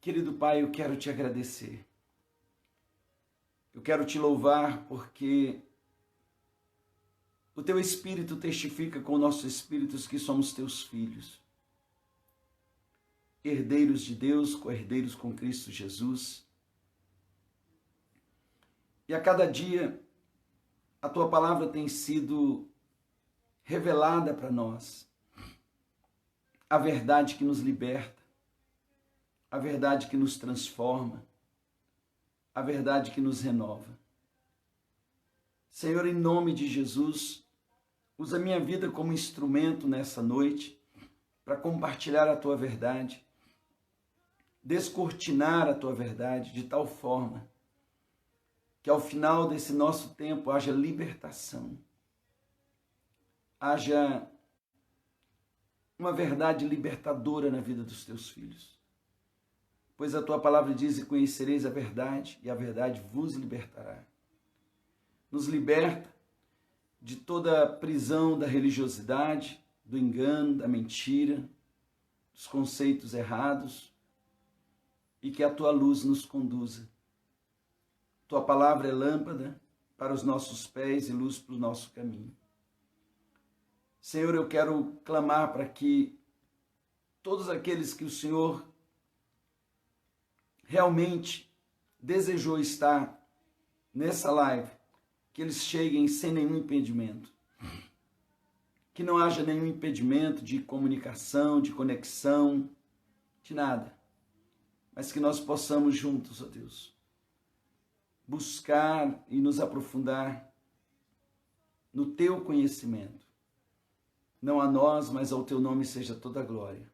Querido Pai, eu quero te agradecer. Eu quero te louvar porque o teu Espírito testifica com o nosso Espírito que somos teus filhos. Herdeiros de Deus, co-herdeiros com Cristo Jesus. E a cada dia a tua palavra tem sido revelada para nós. A verdade que nos liberta, a verdade que nos transforma, a verdade que nos renova. Senhor, em nome de Jesus, usa minha vida como instrumento nessa noite para compartilhar a tua verdade, descortinar a tua verdade de tal forma que ao final desse nosso tempo haja libertação, haja uma verdade libertadora na vida dos teus filhos. Pois a tua palavra diz: e conhecereis a verdade, e a verdade vos libertará. Nos liberta de toda a prisão da religiosidade, do engano, da mentira, dos conceitos errados, e que a tua luz nos conduza. Tua palavra é lâmpada para os nossos pés e luz para o nosso caminho. Senhor, eu quero clamar para que todos aqueles que o Senhor realmente desejou estar nessa live, que eles cheguem sem nenhum impedimento. Que não haja nenhum impedimento de comunicação, de conexão, de nada. Mas que nós possamos juntos, ó Deus, buscar e nos aprofundar no teu conhecimento. Não a nós, mas ao teu nome seja toda a glória.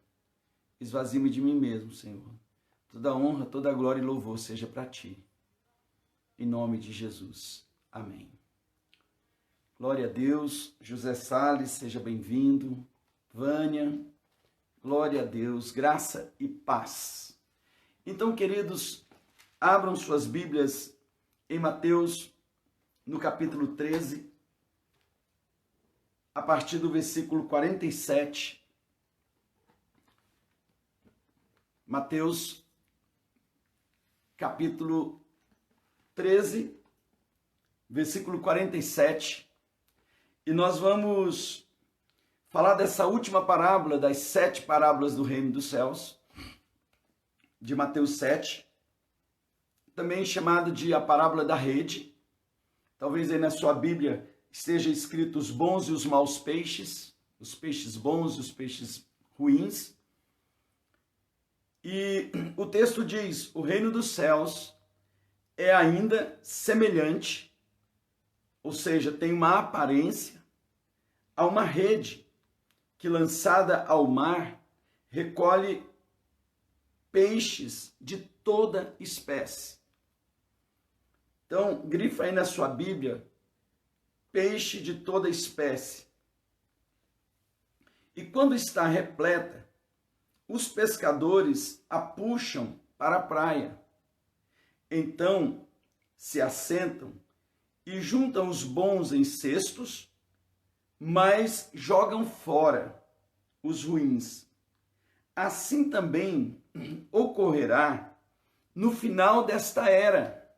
Esvazia-me de mim mesmo, Senhor. Toda honra, toda glória e louvor seja para ti. Em nome de Jesus. Amém. Glória a Deus. José Salles, seja bem-vindo. Vânia, glória a Deus. Graça e paz. Então, queridos, abram suas Bíblias em Mateus, no capítulo 13, a partir do versículo 47. Mateus, capítulo 13, versículo 47. E nós vamos falar dessa última parábola, das 7 parábolas do reino dos céus, de Mateus 7, também chamada de a parábola da rede. Talvez aí na sua Bíblia esteja escrito os bons e os maus peixes, os peixes bons e os peixes ruins. E o texto diz: o reino dos céus é ainda semelhante, ou seja, tem uma aparência, a uma rede que, lançada ao mar, recolhe peixes de toda espécie. Então, grifa aí na sua Bíblia, peixe de toda espécie. E quando está repleta, os pescadores a puxam para a praia. Então se assentam e juntam os bons em cestos, mas jogam fora os ruins. Assim também ocorrerá no final desta era.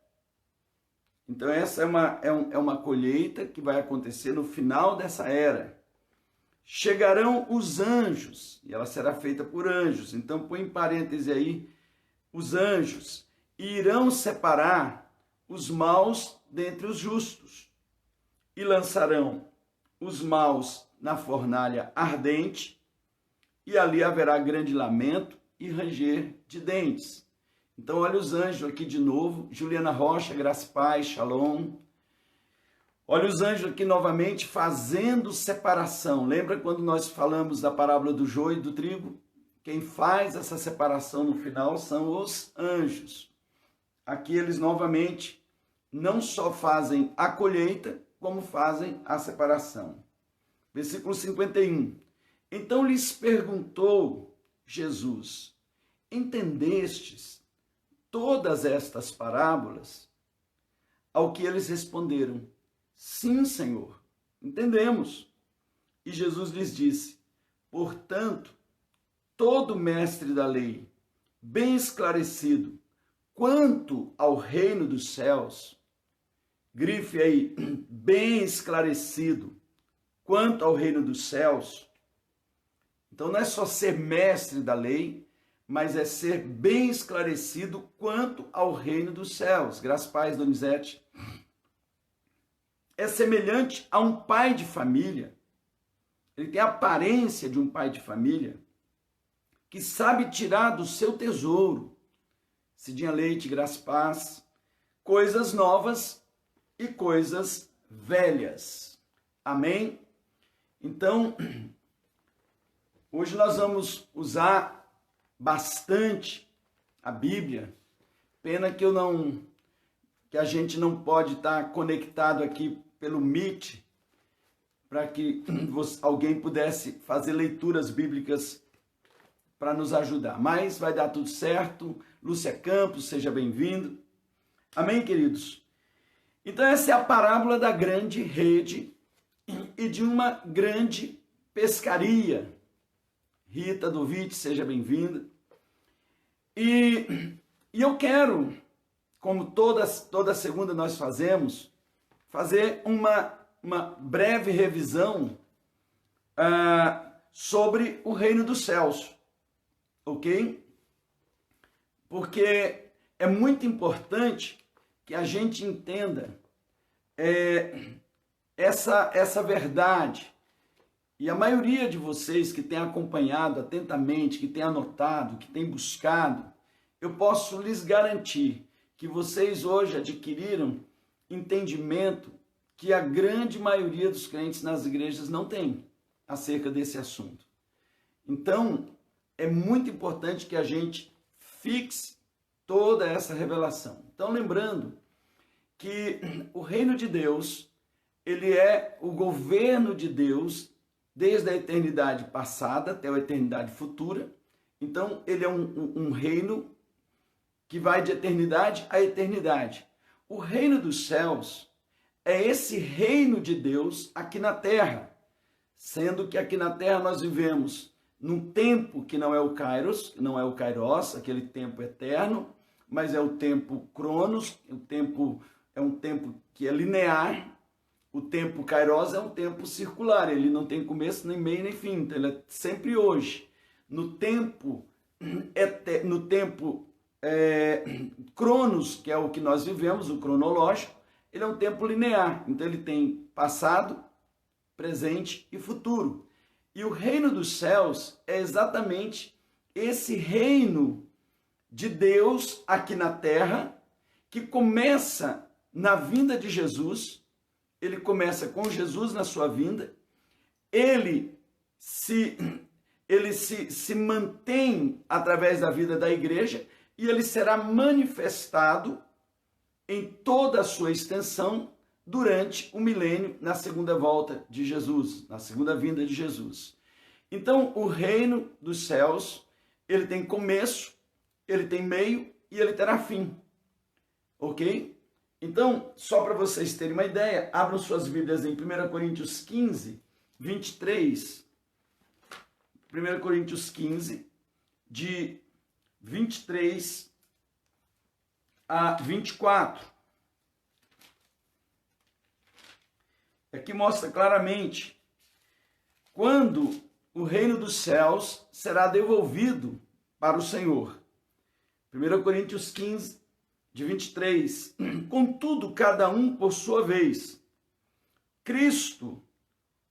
Então essa é uma colheita que vai acontecer no final dessa era. Chegarão os anjos, e ela será feita por anjos. Então põe em parêntese aí, os anjos, e irão separar os maus dentre os justos, e lançarão os maus na fornalha ardente, e ali haverá grande lamento e ranger de dentes. Então olha os anjos aqui de novo, Juliana Rocha, graça e paz, shalom. Olha os anjos aqui novamente fazendo separação. Lembra quando nós falamos da parábola do joio e do trigo? Quem faz essa separação no final são os anjos. Aqui eles novamente não só fazem a colheita, como fazem a separação. Versículo 51. Então lhes perguntou Jesus: entendestes todas estas parábolas? Ao que eles responderam: sim, Senhor, entendemos. E Jesus lhes disse: portanto, todo mestre da lei bem esclarecido quanto ao reino dos céus, grife aí, bem esclarecido quanto ao reino dos céus. Então não é só ser mestre da lei, mas é ser bem esclarecido quanto ao reino dos céus. Graças a Paz, Donizete. É semelhante a um pai de família. Ele tem a aparência de um pai de família que sabe tirar do seu tesouro, Cidinha Leite, Graças a Paz, coisas novas e coisas velhas. Amém? Então, hoje nós vamos usar bastante a Bíblia. Pena que a gente não pode estar conectado aqui pelo Meet, para que alguém pudesse fazer leituras bíblicas para nos ajudar. Mas vai dar tudo certo. Lúcia Campos, seja bem-vindo. Amém, queridos? Então essa é a parábola da grande rede e de uma grande pescaria. Rita Dovite, seja bem-vinda. E eu quero, como toda segunda nós fazemos, fazer uma breve revisão sobre o reino dos céus, ok? Porque é muito importante que a gente entenda essa verdade. E a maioria de vocês que tem acompanhado atentamente, que tem anotado, que tem buscado, eu posso lhes garantir que vocês hoje adquiriram entendimento que a grande maioria dos crentes nas igrejas não tem acerca desse assunto. Então, é muito importante que a gente fixe toda essa revelação. Então, lembrando que o reino de Deus, ele é o governo de Deus desde a eternidade passada até a eternidade futura. Então, ele é um reino que vai de eternidade a eternidade. O reino dos céus é esse reino de Deus aqui na terra, sendo que aqui na terra nós vivemos num tempo que não é o Kairos, não é o Kairos, aquele tempo eterno, mas é o tempo Cronos, é um tempo que é linear. O tempo Kairos é um tempo circular, ele não tem começo, nem meio, nem fim, então ele é sempre hoje. No tempo Cronos, que é o que nós vivemos, o cronológico, ele é um tempo linear, então ele tem passado, presente e futuro. E o reino dos céus é exatamente esse reino de Deus aqui na terra, que começa na vinda de Jesus. Ele começa com Jesus na sua vinda, ele se mantém através da vida da igreja e ele será manifestado em toda a sua extensão durante o milênio, na segunda volta de Jesus, na segunda vinda de Jesus. Então, o reino dos céus, ele tem começo, ele tem meio e ele terá fim, ok? Então, só para vocês terem uma ideia, abram suas Bíblias em 1 Coríntios 15, 23. 1 Coríntios 15, de 23 a 24. Aqui mostra claramente quando o reino dos céus será devolvido para o Senhor. 1 Coríntios 15, de 23. Contudo, cada um por sua vez. Cristo,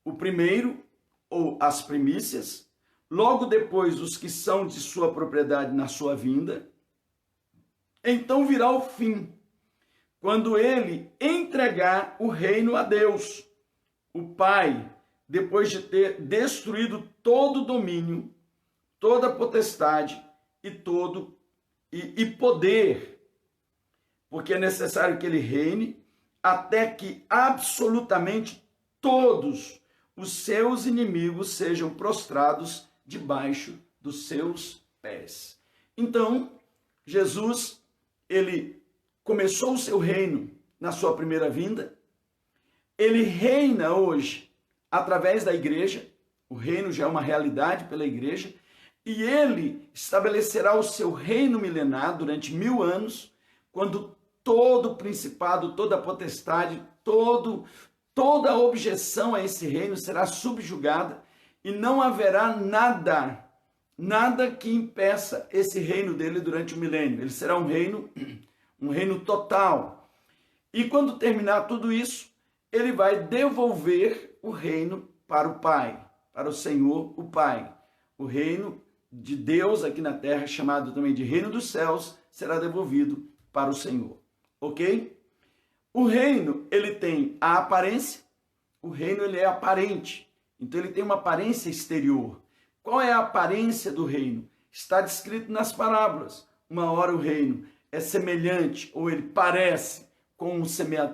o primeiro, ou as primícias, logo depois os que são de sua propriedade na sua vinda. Então virá o fim, quando ele entregar o reino a Deus, o Pai, depois de ter destruído todo domínio, toda potestade e poder, porque é necessário que ele reine até que absolutamente todos os seus inimigos sejam prostrados debaixo dos seus pés. Então, Jesus, ele começou o seu reino na sua primeira vinda, ele reina hoje através da igreja, o reino já é uma realidade pela igreja, e ele estabelecerá o seu reino milenar durante 1000 anos, quando todo principado, toda potestade, toda objeção a esse reino será subjugada e não haverá nada que impeça esse reino dele durante o milênio. Ele será um reino total. E quando terminar tudo isso, ele vai devolver o reino para o Pai, para o Senhor, o Pai. O reino de Deus aqui na terra, chamado também de reino dos céus, será devolvido para o Senhor. Ok? O reino, ele tem a aparência, o reino ele é aparente, então ele tem uma aparência exterior. Qual é a aparência do reino? Está descrito nas parábolas. Uma hora o reino é semelhante, ou ele parece com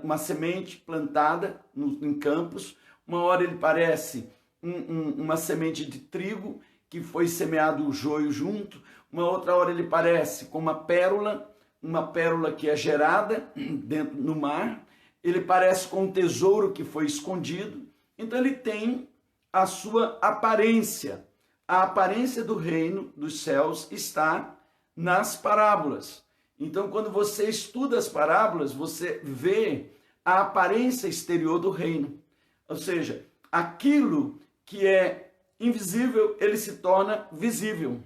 uma semente plantada em campos, uma hora ele parece uma semente de trigo que foi semeado o joio junto, uma outra hora ele parece com uma pérola que é gerada dentro no mar, ele parece com um tesouro que foi escondido, então ele tem a sua aparência. A aparência do reino dos céus está nas parábolas. Então, quando você estuda as parábolas, você vê a aparência exterior do reino. Ou seja, aquilo que é invisível, ele se torna visível.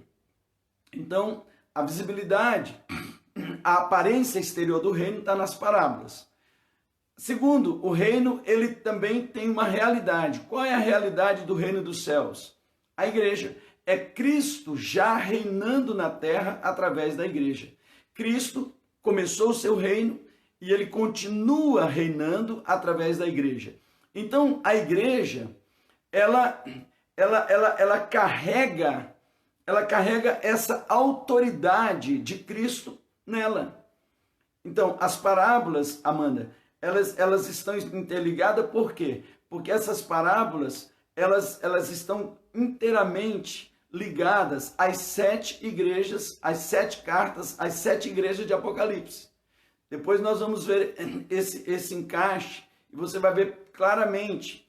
Então, a visibilidade, a aparência exterior do reino está nas parábolas. Segundo, o reino, ele também tem uma realidade. Qual é a realidade do reino dos céus? A igreja. É Cristo já reinando na terra através da igreja. Cristo começou o seu reino e ele continua reinando através da igreja. Então, a igreja, ela carrega essa autoridade de Cristo nela. Então, as parábolas, Amanda, elas estão interligadas por quê? Porque essas parábolas, elas estão inteiramente ligadas às 7 igrejas, às 7 cartas, às 7 igrejas de Apocalipse. Depois nós vamos ver esse encaixe e você vai ver claramente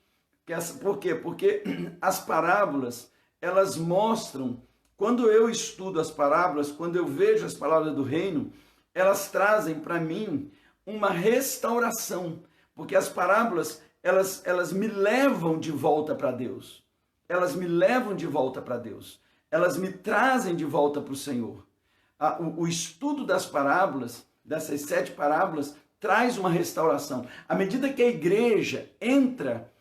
por quê? Porque as parábolas, elas mostram, quando eu estudo as parábolas, quando eu vejo as palavras do reino, elas trazem para mim uma restauração, porque as parábolas, elas me levam de volta para Deus. Elas me levam de volta para Deus. Elas me trazem de volta para o Senhor. O estudo das parábolas, dessas 7 parábolas, traz uma restauração. À medida que a igreja entra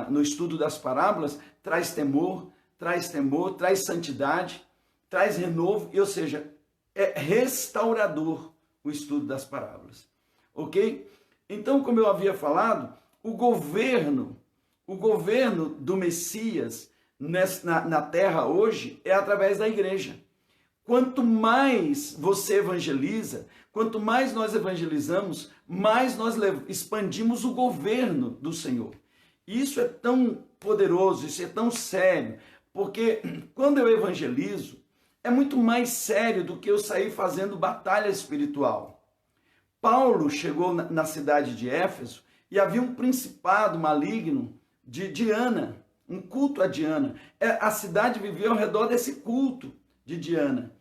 no estudo das parábolas, traz temor, traz santidade, traz renovo, ou seja, é restaurador o estudo das parábolas. Ok? Então, como eu havia falado, o governo do Messias na terra hoje é através da igreja. Quanto mais você evangeliza, quanto mais nós evangelizamos, mais nós expandimos o governo do Senhor. Isso é tão poderoso, isso é tão sério, porque quando eu evangelizo, é muito mais sério do que eu sair fazendo batalha espiritual. Paulo chegou na cidade de Éfeso e havia um principado maligno de Diana, um culto a Diana. A cidade vivia ao redor desse culto de Diana.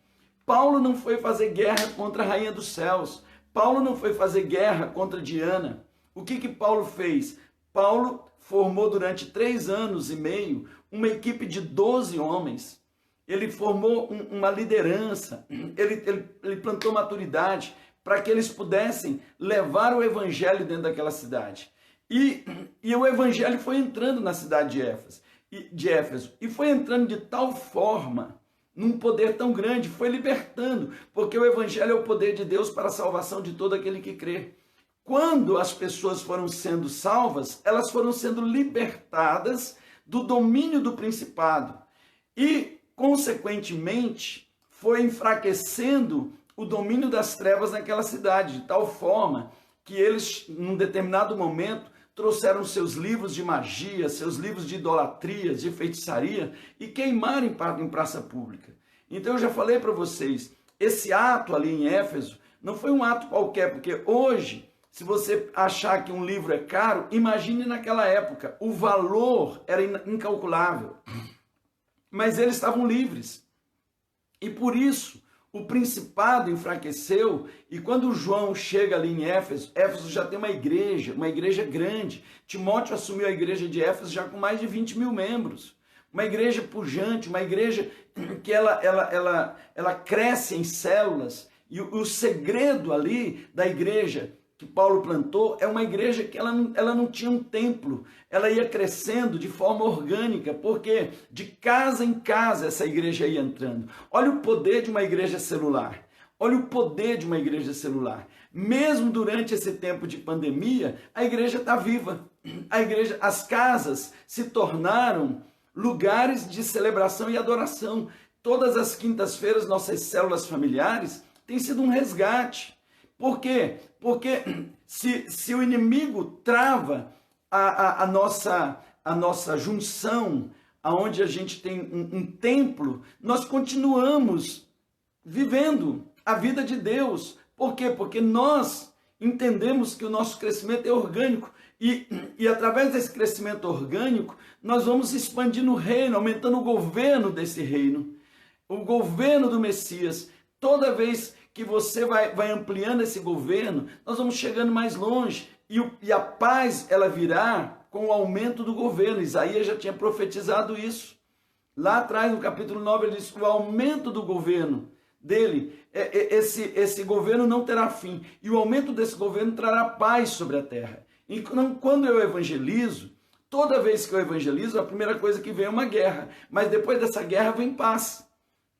Paulo não foi fazer guerra contra a rainha dos céus. Paulo não foi fazer guerra contra Diana. O que Paulo fez? Paulo formou durante 3 anos e meio uma equipe de 12 homens. Ele formou uma liderança, ele plantou maturidade para que eles pudessem levar o evangelho dentro daquela cidade. E o evangelho foi entrando na cidade de Éfeso e foi entrando de tal forma, num poder tão grande, foi libertando, porque o evangelho é o poder de Deus para a salvação de todo aquele que crê. Quando as pessoas foram sendo salvas, elas foram sendo libertadas do domínio do principado e, consequentemente, foi enfraquecendo o domínio das trevas naquela cidade, de tal forma que eles, num determinado momento, trouxeram seus livros de magia, seus livros de idolatria, de feitiçaria e queimaram em praça pública. Então eu já falei para vocês, esse ato ali em Éfeso não foi um ato qualquer, porque hoje, se você achar que um livro é caro, imagine naquela época, o valor era incalculável. mas eles estavam livres. E por isso, o principado enfraqueceu, e quando João chega ali em Éfeso, Éfeso já tem uma igreja grande. Timóteo assumiu a igreja de Éfeso já com mais de 20 mil membros. Uma igreja pujante, uma igreja que ela cresce em células. E o segredo ali da igreja que Paulo plantou é uma igreja que ela não tinha um templo, ela ia crescendo de forma orgânica, porque de casa em casa essa igreja ia entrando. Olha o poder de uma igreja celular, olha o poder de uma igreja celular. Mesmo durante esse tempo de pandemia, a igreja está viva. As casas se tornaram lugares de celebração e adoração. Todas as quintas-feiras, nossas células familiares têm sido um resgate. Por quê? Porque se o inimigo trava a nossa junção, aonde a gente tem um templo, nós continuamos vivendo a vida de Deus. Por quê? Porque nós entendemos que o nosso crescimento é orgânico. E através desse crescimento orgânico, nós vamos expandindo o reino, aumentando o governo desse reino, o governo do Messias. Toda vez que você vai ampliando esse governo, nós vamos chegando mais longe. E a paz, ela virá com o aumento do governo. Isaías já tinha profetizado isso. Lá atrás, no capítulo 9, ele diz: o aumento do governo dele, esse governo não terá fim. E o aumento desse governo trará paz sobre a terra. Então, quando eu evangelizo, toda vez que eu evangelizo, a primeira coisa que vem é uma guerra. Mas depois dessa guerra vem paz.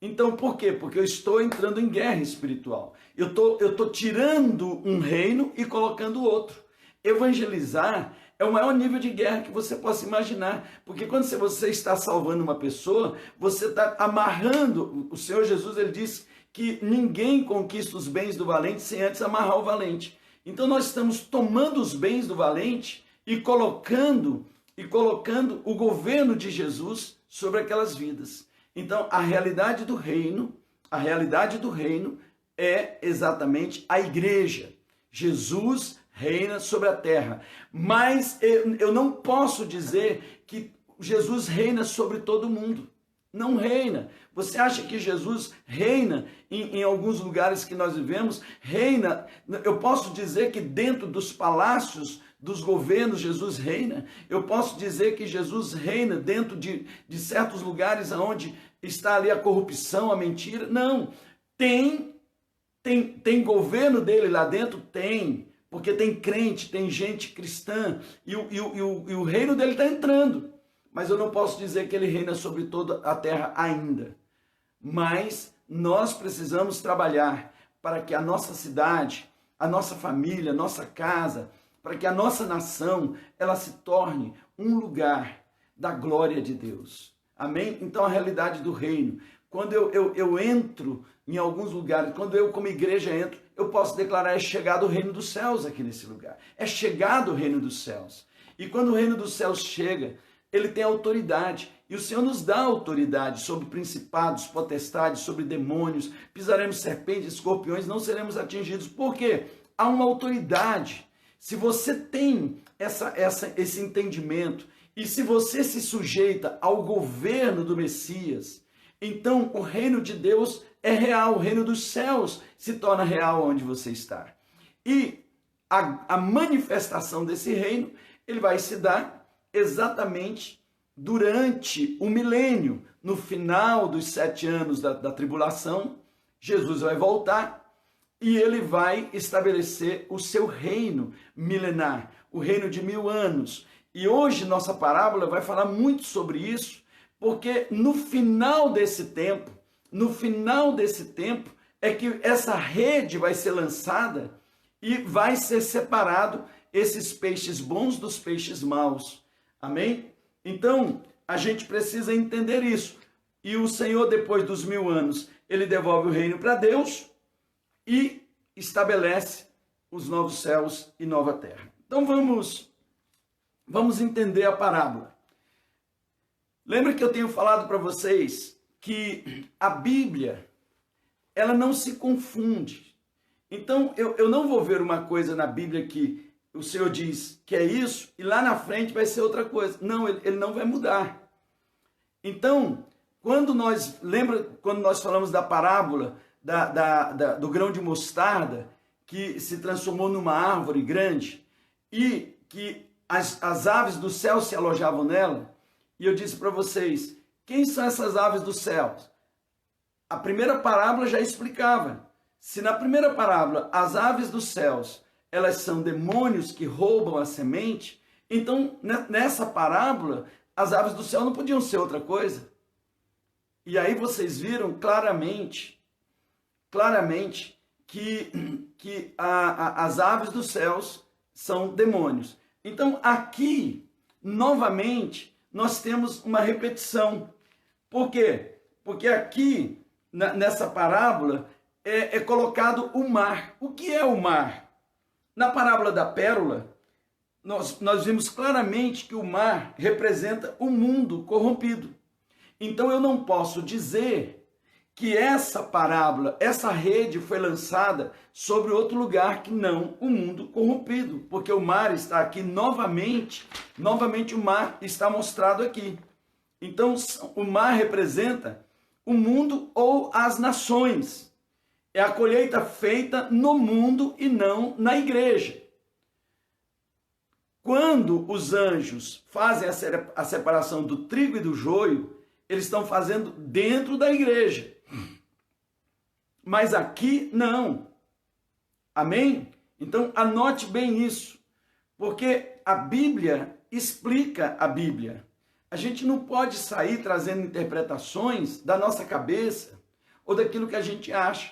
Então, por quê? Porque eu estou entrando em guerra espiritual. Eu estou tirando um reino e colocando outro. Evangelizar é o maior nível de guerra que você possa imaginar. Porque quando você está salvando uma pessoa, você está amarrando. O Senhor Jesus, ele disse que ninguém conquista os bens do valente sem antes amarrar o valente. Então nós estamos tomando os bens do valente e colocando o governo de Jesus sobre aquelas vidas. Então a realidade do reino é exatamente a igreja. Jesus reina sobre a terra. Mas eu não posso dizer que Jesus reina sobre todo mundo. Não reina. Você acha que Jesus reina em alguns lugares que nós vivemos? Reina. Eu posso dizer que dentro dos palácios dos governos Jesus reina. Eu posso dizer que Jesus reina dentro de certos lugares onde está ali a corrupção, a mentira. Não. Tem governo dele lá dentro? Tem. Porque tem crente, tem gente cristã. E o reino dele está entrando. Mas eu não posso dizer que ele reina sobre toda a terra ainda. Mas nós precisamos trabalhar para que a nossa cidade, a nossa família, a nossa casa, para que a nossa nação, ela se torne um lugar da glória de Deus. Amém? Então a realidade do reino. Quando eu entro em alguns lugares, quando eu como igreja entro, eu posso declarar: é chegado o reino dos céus aqui nesse lugar. É chegado o reino dos céus. E quando o reino dos céus chega, ele tem autoridade, e o Senhor nos dá autoridade sobre principados, potestades, sobre demônios. Pisaremos serpentes, escorpiões, não seremos atingidos. Por quê? Há uma autoridade. Se você tem esse entendimento, e se você se sujeita ao governo do Messias, então o reino de Deus é real, o reino dos céus se torna real onde você está. E a manifestação desse reino, ele vai se dar exatamente durante o milênio. No final dos 7 anos da tribulação, Jesus vai voltar e ele vai estabelecer o seu reino milenar, o reino de 1000 anos. E hoje nossa parábola vai falar muito sobre isso, porque no final desse tempo é que essa rede vai ser lançada e vai ser separado esses peixes bons dos peixes maus. Amém? Então, a gente precisa entender isso. E o Senhor, depois dos 1000 anos, ele devolve o reino para Deus e estabelece os novos céus e nova terra. Então, vamos entender a parábola. Lembra que eu tenho falado para vocês que a Bíblia, ela não se confunde. Então, eu não vou ver uma coisa na Bíblia que o Senhor diz que é isso, e lá na frente vai ser outra coisa. Não, ele não vai mudar. Então, Lembra quando nós falamos da parábola do grão de mostarda, que se transformou numa árvore grande e que as aves do céu se alojavam nela? E eu disse para vocês, quem são essas aves do céu? A primeira parábola já explicava. Se na primeira parábola as aves dos céus, elas são demônios que roubam a semente, então nessa parábola as aves do céu não podiam ser outra coisa. E aí vocês viram claramente que as aves dos céus são demônios. Então aqui, novamente, nós temos uma repetição. Por quê? Porque aqui, nessa parábola, é colocado o mar. O que é o mar? Na parábola da pérola, nós vimos claramente que o mar representa o mundo corrompido. Então eu não posso dizer que essa parábola, essa rede foi lançada sobre outro lugar que não o mundo corrompido, porque o mar está aqui novamente o mar está mostrado aqui. Então o mar representa o mundo ou as nações. É a colheita feita no mundo e não na igreja. Quando os anjos fazem a separação do trigo e do joio, eles estão fazendo dentro da igreja. Mas aqui não. Amém? Então anote bem isso, porque a Bíblia explica a Bíblia. A gente não pode sair trazendo interpretações da nossa cabeça ou daquilo que a gente acha.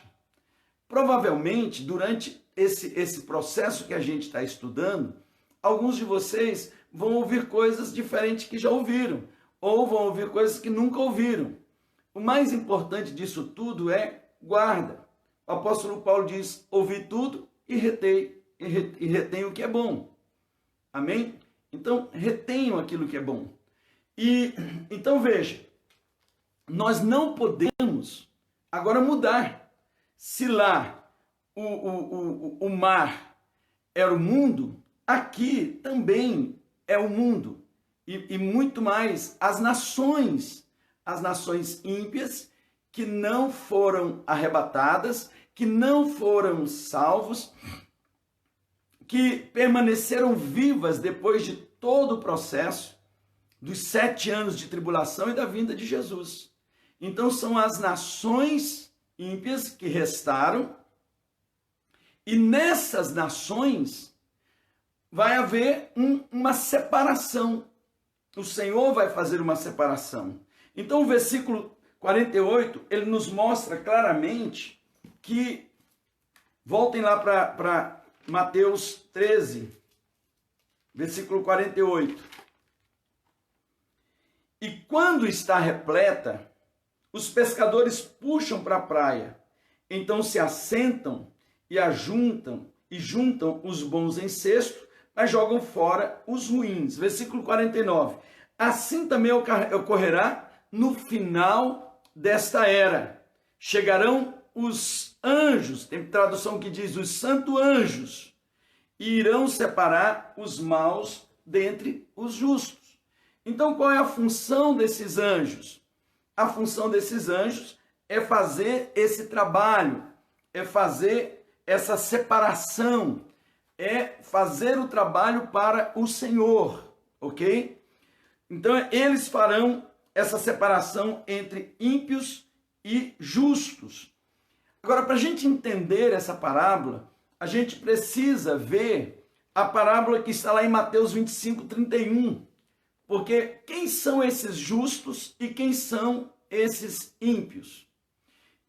Provavelmente, durante esse processo que a gente está estudando, alguns de vocês vão ouvir coisas diferentes que já ouviram, ou vão ouvir coisas que nunca ouviram. O mais importante disso tudo é guarda. O apóstolo Paulo diz, ouvi tudo e retém o que é bom. Amém? Então, retenham aquilo que é bom. Então veja, nós não podemos agora mudar. Se lá o mar era o mundo, aqui também é o mundo. E muito mais as nações ímpias que não foram arrebatadas, que não foram salvos, que permaneceram vivas depois de todo o processo dos 7 anos de tribulação e da vinda de Jesus. Então são as nações ímpias que restaram, e nessas nações vai haver uma separação. O Senhor vai fazer uma separação. Então o versículo 48, ele nos mostra claramente que, voltem lá para Mateus 13, versículo 48. E quando está repleta, os pescadores puxam para a praia, então se assentam e juntam os bons em cesto, mas jogam fora os ruins. Versículo 49. Assim também ocorrerá no final desta era. Chegarão os anjos, tem tradução que diz os santos anjos, e irão separar os maus dentre os justos. Então qual é a função desses anjos? A função desses anjos é fazer esse trabalho, é fazer essa separação, é fazer o trabalho para o Senhor, ok? Então eles farão essa separação entre ímpios e justos. Agora, para a gente entender essa parábola, a gente precisa ver a parábola que está lá em Mateus 25, 31. Porque quem são esses justos e quem são esses ímpios?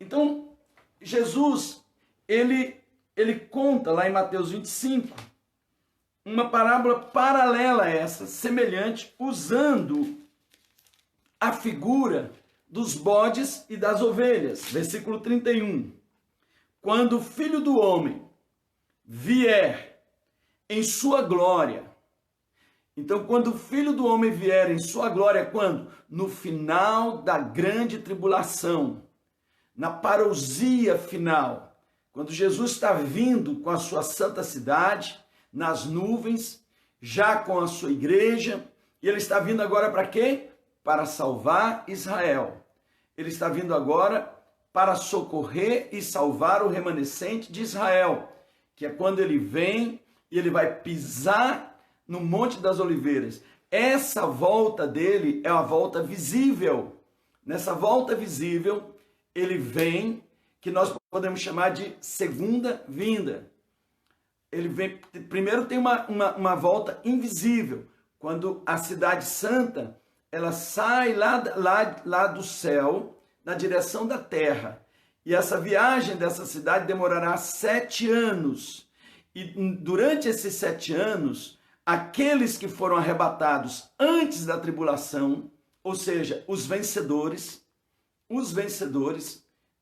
Então, Jesus, ele conta lá em Mateus 25, uma parábola paralela a essa, semelhante, usando a figura dos bodes e das ovelhas. Versículo 31. Quando o Filho do Homem vier em sua glória. Então, quando o Filho do Homem vier em sua glória, quando? No final da grande tribulação, na parousia final, quando Jesus está vindo com a sua santa cidade, nas nuvens, já com a sua igreja, e ele está vindo agora para quê? Para salvar Israel. Ele está vindo agora para socorrer e salvar o remanescente de Israel, que é quando ele vem e ele vai pisar no Monte das Oliveiras. Essa volta dele é a volta visível. Nessa volta visível, ele vem, que nós podemos chamar de segunda vinda. Ele vem, primeiro tem uma volta invisível, quando a cidade santa, ela sai lá do céu, na direção da terra. E essa viagem dessa cidade demorará 7 anos. E durante esses 7 anos, aqueles que foram arrebatados antes da tribulação, ou seja, os vencedores,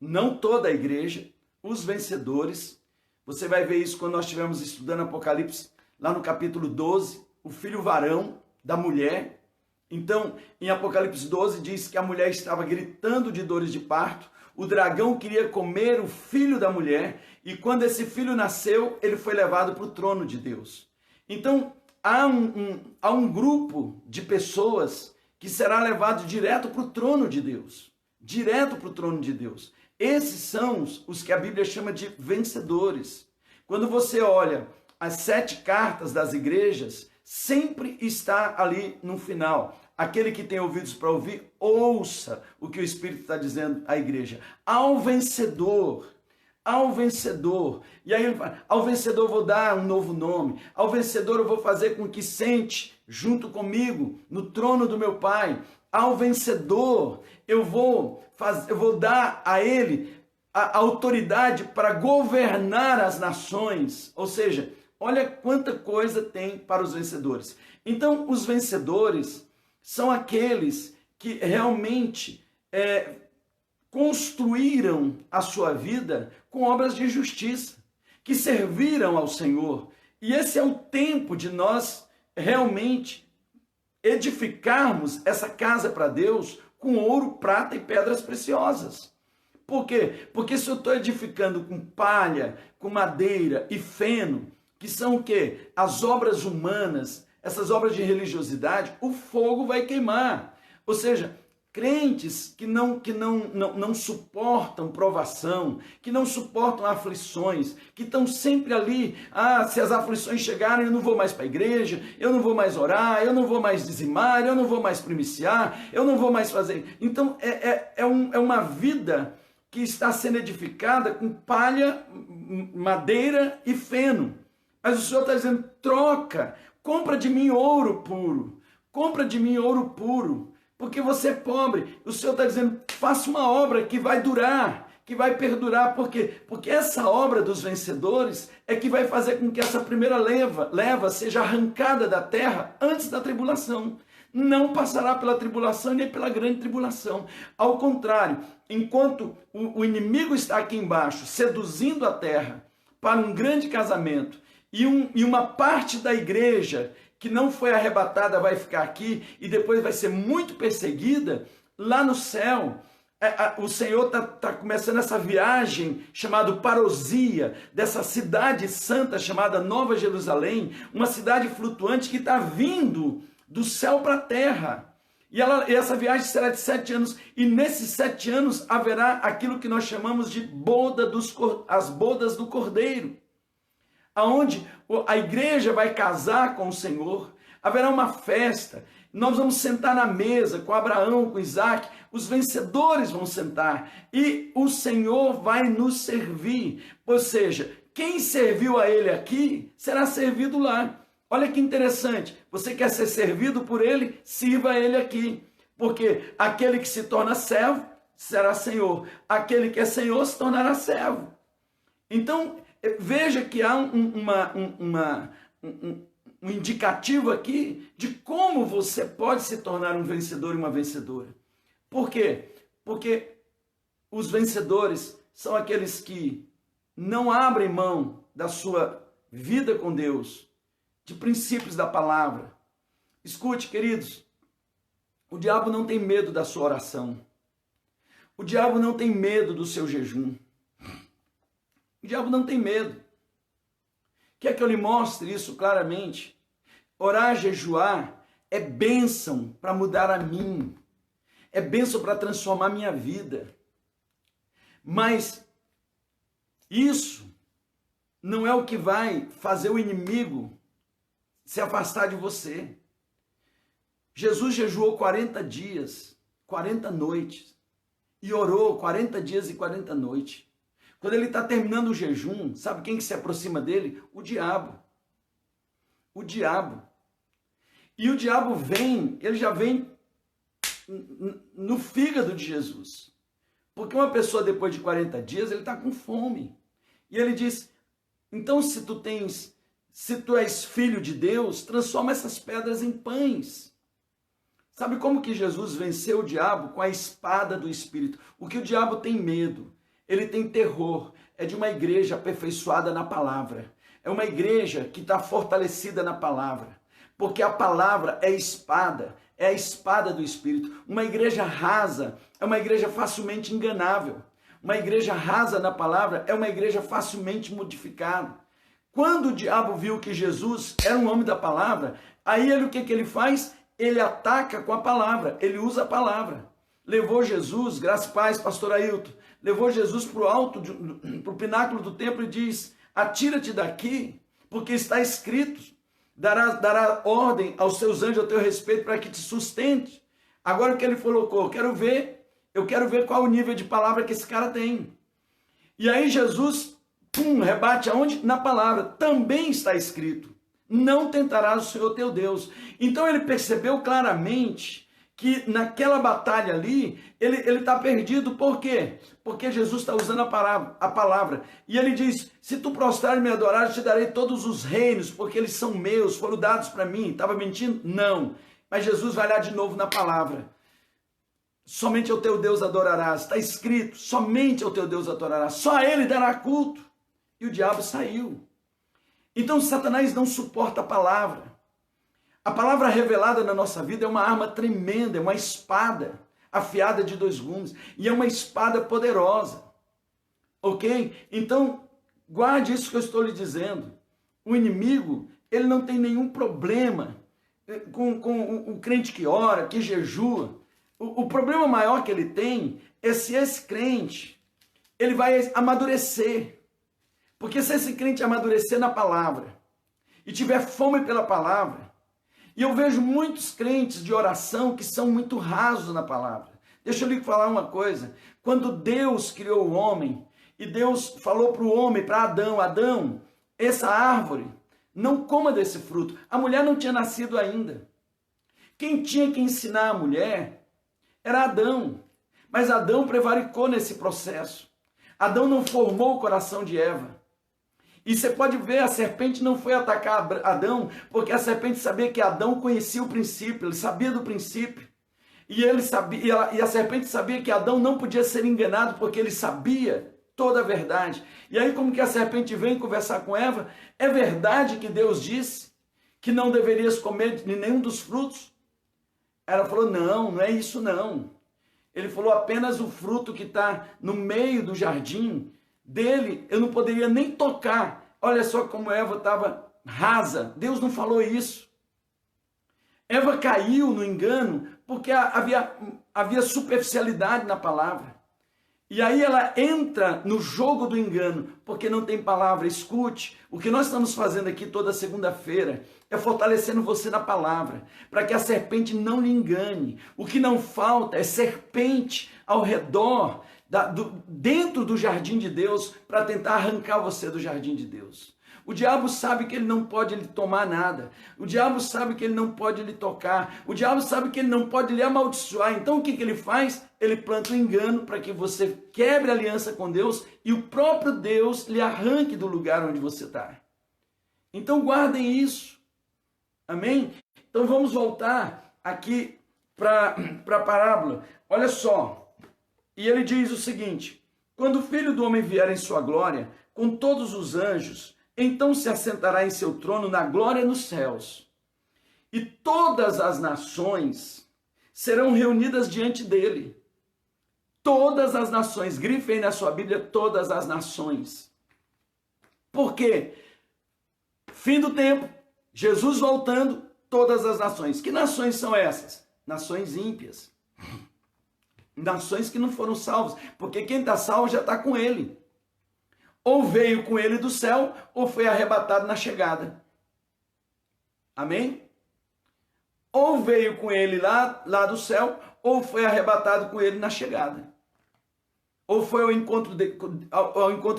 não toda a igreja, os vencedores, você vai ver isso quando nós estivermos estudando Apocalipse, lá no capítulo 12, o filho varão da mulher. Então, em Apocalipse 12, diz que a mulher estava gritando de dores de parto, o dragão queria comer o filho da mulher, e quando esse filho nasceu, ele foi levado para o trono de Deus. Então, há um grupo de pessoas que será levado direto para o trono de Deus. Direto para o trono de Deus. Esses são os que a Bíblia chama de vencedores. Quando você olha as 7 cartas das igrejas, sempre está ali no final. Aquele que tem ouvidos para ouvir, ouça o que o Espírito está dizendo à igreja. Ao vencedor. E aí ele fala, ao vencedor eu vou dar um novo nome. Ao vencedor eu vou fazer com que sente junto comigo no trono do meu Pai. Ao vencedor eu vou dar a ele a autoridade para governar as nações. Ou seja, olha quanta coisa tem para os vencedores. Então, os vencedores são aqueles que realmente construíram a sua vida com obras de justiça, que serviram ao Senhor. E esse é o tempo de nós realmente edificarmos essa casa para Deus com ouro, prata e pedras preciosas. Por quê? Porque se eu estou edificando com palha, com madeira e feno, que são o quê? As obras humanas, essas obras de religiosidade, o fogo vai queimar. Ou seja, crentes que não suportam provação, que não suportam aflições, que estão sempre ali, se as aflições chegarem, eu não vou mais para a igreja, eu não vou mais orar, eu não vou mais dizimar, eu não vou mais primiciar, eu não vou mais fazer. Então, é uma vida que está sendo edificada com palha, madeira e feno. Mas o Senhor está dizendo, troca, compra de mim ouro puro, porque você é pobre. O Senhor está dizendo, faça uma obra que vai durar, que vai perdurar. Por quê? Porque essa obra dos vencedores é que vai fazer com que essa primeira leva seja arrancada da terra antes da tribulação. Não passará pela tribulação nem pela grande tribulação. Ao contrário, enquanto o inimigo está aqui embaixo, seduzindo a terra para um grande casamento, e uma parte da igreja que não foi arrebatada vai ficar aqui e depois vai ser muito perseguida, lá no céu, o Senhor está começando essa viagem chamada parousia, dessa cidade santa chamada Nova Jerusalém, uma cidade flutuante que está vindo do céu para a terra. E essa viagem será de 7 anos, e nesses 7 anos haverá aquilo que nós chamamos de as bodas do Cordeiro, aonde a igreja vai casar com o Senhor, haverá uma festa, nós vamos sentar na mesa com Abraão, com Isaac, os vencedores vão sentar, e o Senhor vai nos servir, ou seja, quem serviu a Ele aqui, será servido lá. Olha que interessante, você quer ser servido por Ele, sirva a Ele aqui, porque aquele que se torna servo, será senhor, aquele que é senhor se tornará servo. Então, veja que há um indicativo aqui de como você pode se tornar um vencedor e uma vencedora. Por quê? Porque os vencedores são aqueles que não abrem mão da sua vida com Deus, de princípios da palavra. Escute, queridos, o diabo não tem medo da sua oração. O diabo não tem medo do seu jejum. O diabo não tem medo. Quer que eu lhe mostre isso claramente? Orar, jejuar é bênção para mudar a mim. é bênção para transformar minha vida. Mas isso não é o que vai fazer o inimigo se afastar de você. Jesus jejuou 40 dias, 40 noites, e orou 40 dias e 40 noites. Quando ele está terminando o jejum, sabe quem que se aproxima dele? O diabo. O diabo. E o diabo vem, ele já vem no fígado de Jesus. Porque uma pessoa depois de 40 dias, ele está com fome. E ele diz, então se tu és filho de Deus, transforma essas pedras em pães. Sabe como que Jesus venceu o diabo? Com a espada do Espírito. O que o diabo tem medo, ele tem terror, é de uma igreja aperfeiçoada na palavra. É uma igreja que está fortalecida na palavra. Porque a palavra é a espada do Espírito. Uma igreja rasa é uma igreja facilmente enganável. Uma igreja rasa na palavra é uma igreja facilmente modificada. Quando o diabo viu que Jesus era um homem da palavra, aí ele, o que ele faz? Ele ataca com a palavra, ele usa a palavra. Levou Jesus, graças e paz, pastor Ailton, levou Jesus para o alto, para o pináculo do templo e diz, atira-te daqui, porque está escrito, dará ordem aos seus anjos a teu respeito para que te sustente. Agora o que ele colocou, eu quero ver qual o nível de palavra que esse cara tem. E aí Jesus, rebate aonde? Na palavra, também está escrito, não tentarás o Senhor teu Deus. Então ele percebeu claramente que naquela batalha ali, ele está perdido. Por quê? Porque Jesus está usando a palavra. E ele diz, se tu prostrar e me adorar, eu te darei todos os reinos, porque eles são meus, foram dados para mim. Estava mentindo? Não. Mas Jesus vai lá de novo na palavra. Somente ao teu Deus adorarás. Está escrito, somente ao teu Deus adorarás. Só a ele dará culto. E o diabo saiu. Então Satanás não suporta a palavra. A palavra revelada na nossa vida é uma arma tremenda, é uma espada afiada de 2 gumes. E é uma espada poderosa. Ok? Então, guarde isso que eu estou lhe dizendo. O inimigo, ele não tem nenhum problema com o crente que ora, que jejua. O problema maior que ele tem é se esse crente, ele vai amadurecer. Porque se esse crente amadurecer na palavra e tiver fome pela palavra, e eu vejo muitos crentes de oração que são muito rasos na palavra. Deixa eu lhe falar uma coisa. Quando Deus criou o homem, e Deus falou para o homem, para Adão, Adão, essa árvore, não coma desse fruto. A mulher não tinha nascido ainda. Quem tinha que ensinar a mulher era Adão. Mas Adão prevaricou nesse processo. Adão não formou o coração de Eva. E você pode ver, a serpente não foi atacar Adão, porque a serpente sabia que Adão conhecia o princípio, ele sabia do princípio. E a serpente sabia que Adão não podia ser enganado, porque ele sabia toda a verdade. E aí como que a serpente vem conversar com Eva? É verdade que Deus disse que não deverias comer de nenhum dos frutos? Ela falou, não é isso não. Ele falou apenas o fruto que está no meio do jardim, dele eu não poderia nem tocar. Olha só como Eva estava rasa. Deus não falou isso. Eva caiu no engano porque havia superficialidade na palavra. E aí ela entra no jogo do engano porque não tem palavra. Escute, o que nós estamos fazendo aqui toda segunda-feira é fortalecendo você na palavra, para que a serpente não lhe engane. O que não falta é serpente ao redor dentro do jardim de Deus para tentar arrancar você do jardim de Deus. O diabo sabe que ele não pode lhe tomar nada. O diabo sabe que ele não pode lhe tocar. O diabo sabe que ele não pode lhe amaldiçoar. Então o que ele faz? Ele planta um engano para que você quebre a aliança com Deus e o próprio Deus lhe arranque do lugar onde você está. Então guardem isso. Amém? Então vamos voltar aqui para a parábola. Olha só. E ele diz o seguinte, quando o Filho do Homem vier em sua glória, com todos os anjos, então se assentará em seu trono na glória nos céus. E todas as nações serão reunidas diante dele. Todas as nações, grifem na sua Bíblia, todas as nações. Por quê? Fim do tempo, Jesus voltando, todas as nações. Que nações são essas? Nações ímpias. nações que não foram salvas, porque quem está salvo já está com ele. Ou veio com ele do céu, ou foi arrebatado na chegada. Amém? Ou veio com ele lá do céu, ou foi arrebatado com ele na chegada. Ou foi ao encontro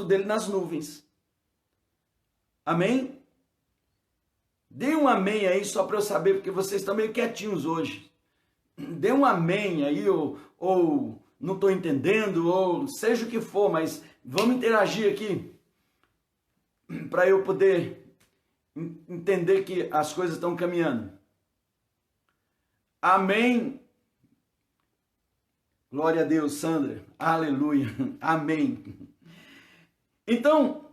dele nas nuvens. Amém? Dê um amém aí, só para eu saber, porque vocês estão meio quietinhos hoje. Dê um amém aí, ou não estou entendendo, ou seja o que for, mas vamos interagir aqui, para eu poder entender que as coisas estão caminhando. Amém. Glória a Deus, Sandra. Aleluia. Amém. Então,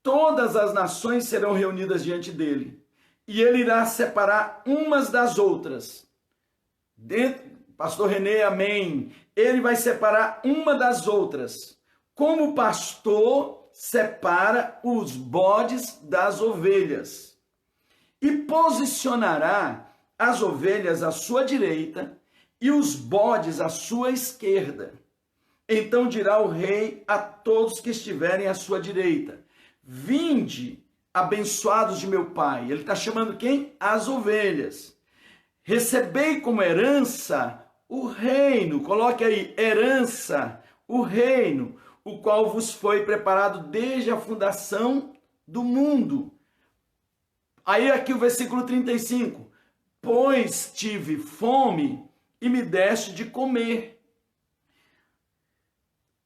todas as nações serão reunidas diante dele, e ele irá separar umas das outras. Pastor Renê, amém. Ele vai separar uma das outras, como o pastor separa os bodes das ovelhas, e posicionará as ovelhas à sua direita e os bodes à sua esquerda. Então dirá o rei a todos que estiverem à sua direita: vinde, abençoados de meu pai. Ele está chamando quem? As ovelhas. Recebei como herança o reino. Coloque aí, herança, o reino, o qual vos foi preparado desde a fundação do mundo. Aí aqui o versículo 35. Pois tive fome e me deste de comer.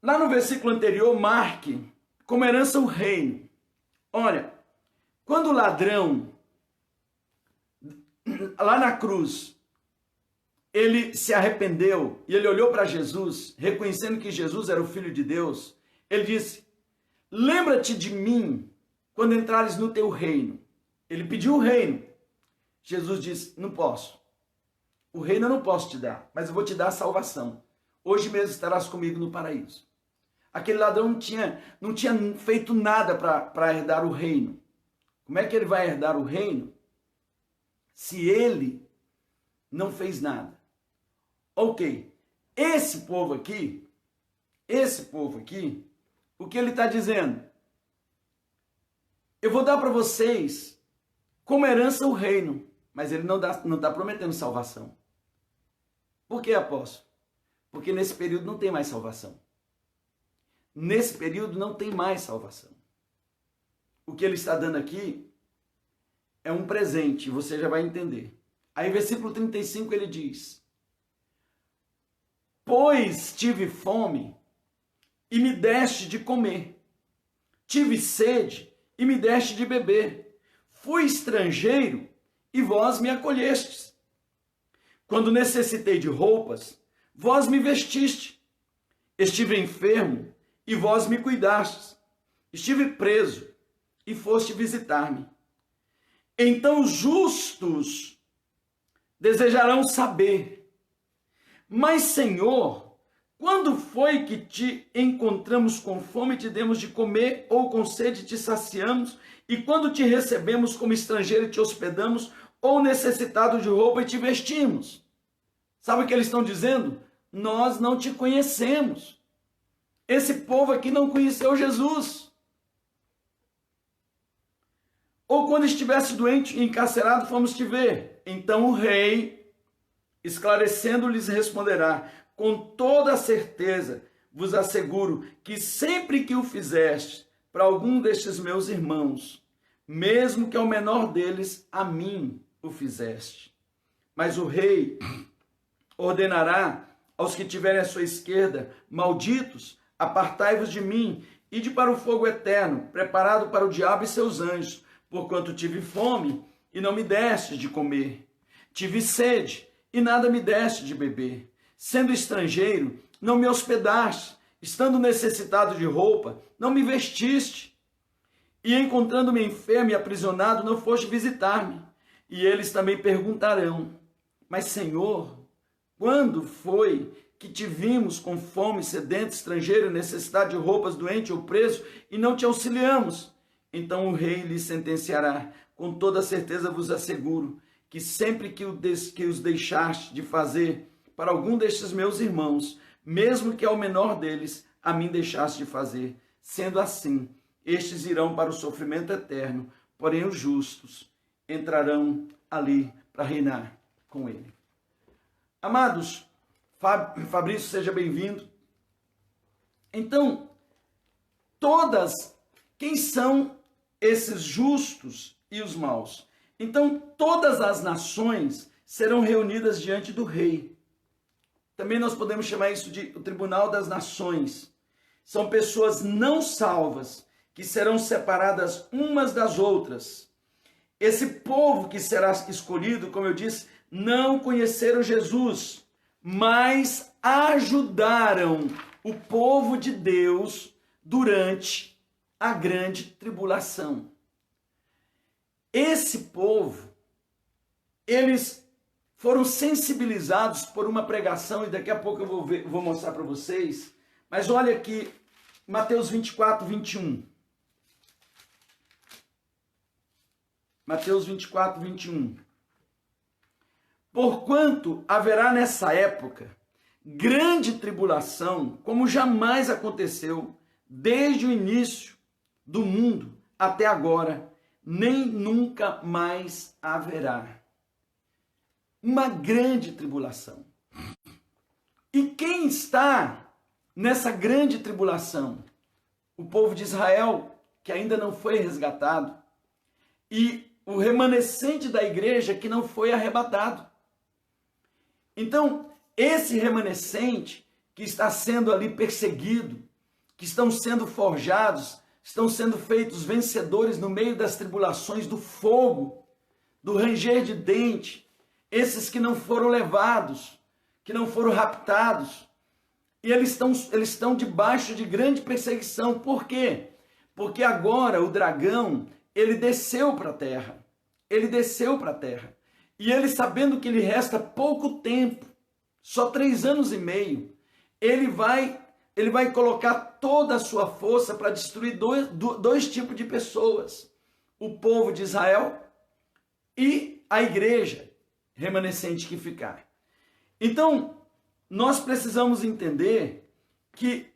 Lá no versículo anterior, marque como herança o reino. Olha, quando o ladrão, lá na cruz, ele se arrependeu e ele olhou para Jesus, reconhecendo que Jesus era o Filho de Deus, ele disse: lembra-te de mim quando entrares no teu reino. Ele pediu o reino. Jesus disse: não posso. O reino eu não posso te dar, mas eu vou te dar a salvação. Hoje mesmo estarás comigo no paraíso. Aquele ladrão não tinha feito nada para herdar o reino. Como é que ele vai herdar o reino se ele não fez nada? Ok, esse povo aqui, o que ele está dizendo? Eu vou dar para vocês como herança o reino, mas ele não está prometendo salvação. Por que, apóstolo? Porque nesse período não tem mais salvação. Nesse período não tem mais salvação. O que ele está dando aqui é um presente, você já vai entender. Aí, versículo 35, ele diz: pois tive fome e me deste de comer, tive sede e me deste de beber, fui estrangeiro e vós me acolhestes. Quando necessitei de roupas, vós me vestiste. Estive enfermo e vós me cuidastes. Estive preso e foste visitar-me. Então os justos desejarão saber: mas, Senhor, quando foi que te encontramos com fome e te demos de comer, ou com sede e te saciamos? E quando te recebemos como estrangeiro e te hospedamos, ou necessitado de roupa e te vestimos? Sabe o que eles estão dizendo? Nós não te conhecemos. Esse povo aqui não conheceu Jesus. Ou quando estivesse doente e encarcerado, fomos te ver. Então o rei, esclarecendo-lhes, responderá: com toda a certeza vos asseguro que sempre que o fizeste para algum destes meus irmãos, mesmo que ao menor deles, a mim o fizeste. Mas o rei ordenará aos que tiverem à sua esquerda: malditos, apartai-vos de mim, ide para o fogo eterno, preparado para o diabo e seus anjos, porquanto tive fome e não me deste de comer, tive sede e nada me deste de beber, sendo estrangeiro, não me hospedaste, estando necessitado de roupa, não me vestiste, e encontrando-me enfermo e aprisionado, não foste visitar-me. E eles também perguntarão: mas, Senhor, quando foi que te vimos com fome, sedento, estrangeiro, necessidade de roupas, doente ou preso, e não te auxiliamos? Então o rei lhe sentenciará: com toda certeza vos asseguro que sempre que os deixaste de fazer para algum destes meus irmãos, mesmo que ao menor deles, a mim deixasse de fazer. Sendo assim, estes irão para o sofrimento eterno, porém os justos entrarão ali para reinar com ele. Amados, Fabrício, seja bem-vindo. Então, quem são esses justos e os maus? Então, todas as nações serão reunidas diante do rei. Também nós podemos chamar isso de o Tribunal das Nações. São pessoas não salvas que serão separadas umas das outras. Esse povo que será escolhido, como eu disse, não conheceram Jesus, mas ajudaram o povo de Deus durante a grande tribulação. Esse povo, eles foram sensibilizados por uma pregação, e daqui a pouco eu vou mostrar para vocês, mas olha aqui, Mateus 24, 21. Mateus 24, 21. Porquanto haverá nessa época grande tribulação, como jamais aconteceu desde o início do mundo até agora, nem nunca mais haverá. Uma grande tribulação. E quem está nessa grande tribulação? O povo de Israel, que ainda não foi resgatado, e o remanescente da igreja que não foi arrebatado. Então, esse remanescente que está sendo ali perseguido, que estão sendo forjados, estão sendo feitos vencedores no meio das tribulações do fogo, do ranger de dente, esses que não foram levados, que não foram raptados, e eles estão debaixo de grande perseguição. Por quê? Porque agora o dragão, ele desceu para a terra. Ele desceu para a terra. E ele, sabendo que lhe resta pouco tempo, só 3 anos e meio, ele vai colocar toda a sua força para destruir dois tipos de pessoas. O povo de Israel e a igreja remanescente que ficar. Então, nós precisamos entender que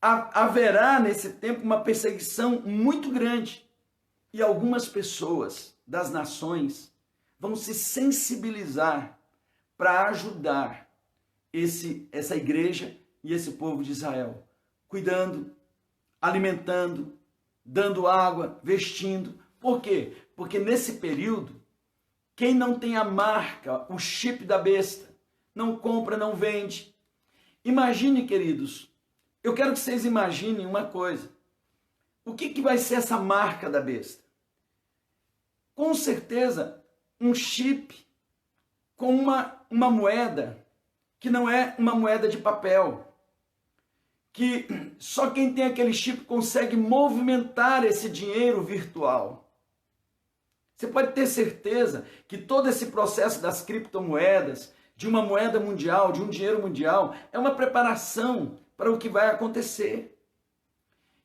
haverá nesse tempo uma perseguição muito grande. E algumas pessoas das nações vão se sensibilizar para ajudar essa igreja e esse povo de Israel, cuidando, alimentando, dando água, vestindo. Por quê? Porque nesse período, quem não tem a marca, o chip da besta, não compra, não vende. Imagine, queridos, eu quero que vocês imaginem uma coisa. O que vai ser essa marca da besta? Com certeza, um chip com uma moeda que não é uma moeda de papel, que só quem tem aquele chip consegue movimentar esse dinheiro virtual. Você pode ter certeza que todo esse processo das criptomoedas, de uma moeda mundial, de um dinheiro mundial, é uma preparação para o que vai acontecer.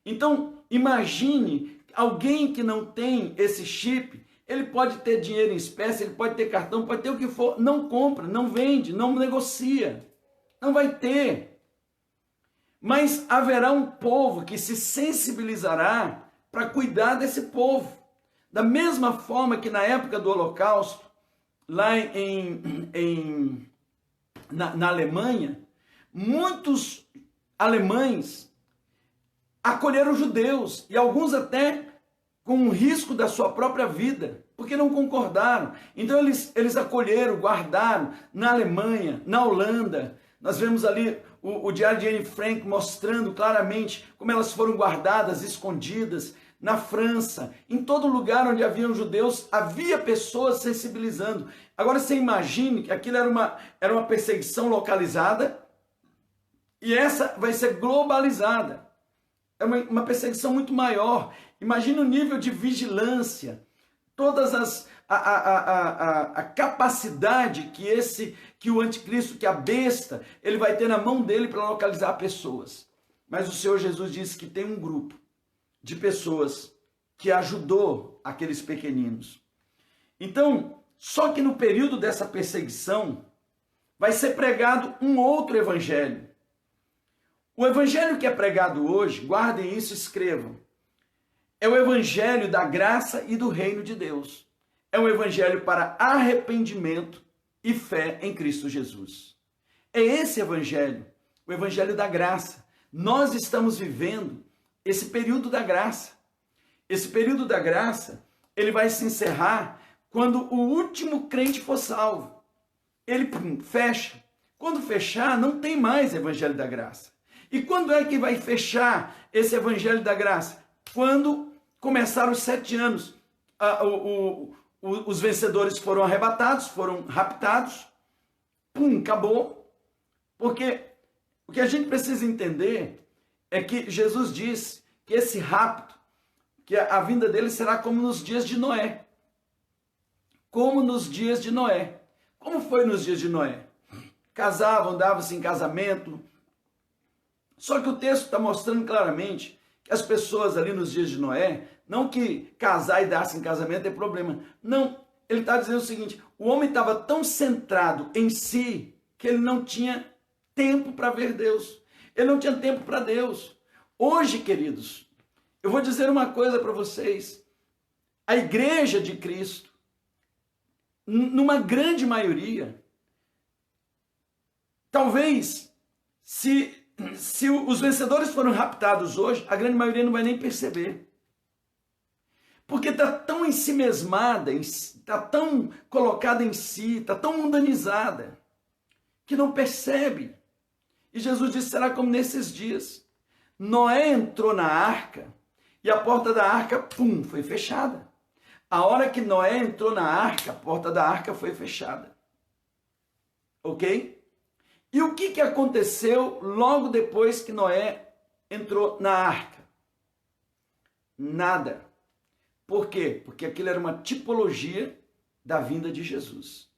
Então, imagine alguém que não tem esse chip, ele pode ter dinheiro em espécie, ele pode ter cartão, pode ter o que for, não compra, não vende, não negocia, não vai ter. Mas haverá um povo que se sensibilizará para cuidar desse povo. Da mesma forma que na época do Holocausto, lá na Alemanha, muitos alemães acolheram judeus, e alguns até com o risco da sua própria vida, porque não concordaram. Então eles acolheram, guardaram na Alemanha, na Holanda. Nós vemos ali o diário de Anne Frank mostrando claramente como elas foram guardadas, escondidas. Na França, em todo lugar onde haviam judeus, havia pessoas sensibilizando. Agora você imagine que aquilo era uma perseguição localizada, e essa vai ser globalizada. É uma perseguição muito maior. Imagina o nível de vigilância, todas a capacidade que o anticristo, que a besta, ele vai ter na mão dele para localizar pessoas. Mas o Senhor Jesus disse que tem um grupo de pessoas que ajudou aqueles pequeninos. Então, só que no período dessa perseguição, vai ser pregado um outro evangelho. O evangelho que é pregado hoje, guardem isso e escrevam, é o evangelho da graça e do reino de Deus. É um evangelho para arrependimento e fé em Cristo Jesus. É esse evangelho, o evangelho da graça. Nós estamos vivendo esse período da graça. Esse período da graça, ele vai se encerrar quando o último crente for salvo. Ele fecha. Quando fechar, não tem mais evangelho da graça. E quando é que vai fechar esse evangelho da graça? Quando começar os 7 anos. Os vencedores foram arrebatados, foram raptados. Acabou. Porque o que a gente precisa entender é que Jesus disse que esse rapto, que a vinda dele será como nos dias de Noé. Como nos dias de Noé. Como foi nos dias de Noé? Casavam, davam-se em casamento. Só que o texto está mostrando claramente que as pessoas ali nos dias de Noé, não que casar e dar-se em casamento é problema. Não, ele está dizendo o seguinte, o homem estava tão centrado em si que ele não tinha tempo para ver Deus. Ele não tinha tempo para Deus. Hoje, queridos, eu vou dizer uma coisa para vocês. A igreja de Cristo, numa grande maioria, talvez, se os vencedores foram raptados hoje, a grande maioria não vai nem perceber. Porque está tão ensimesmada, está tão colocada em si, está tão mundanizada, que não percebe. E Jesus disse, será como nesses dias. Noé entrou na arca e a porta da arca, foi fechada. A hora que Noé entrou na arca, a porta da arca foi fechada. Ok? E o que aconteceu logo depois que Noé entrou na arca? Nada. Por quê? Porque aquilo era uma tipologia da vinda de Jesus.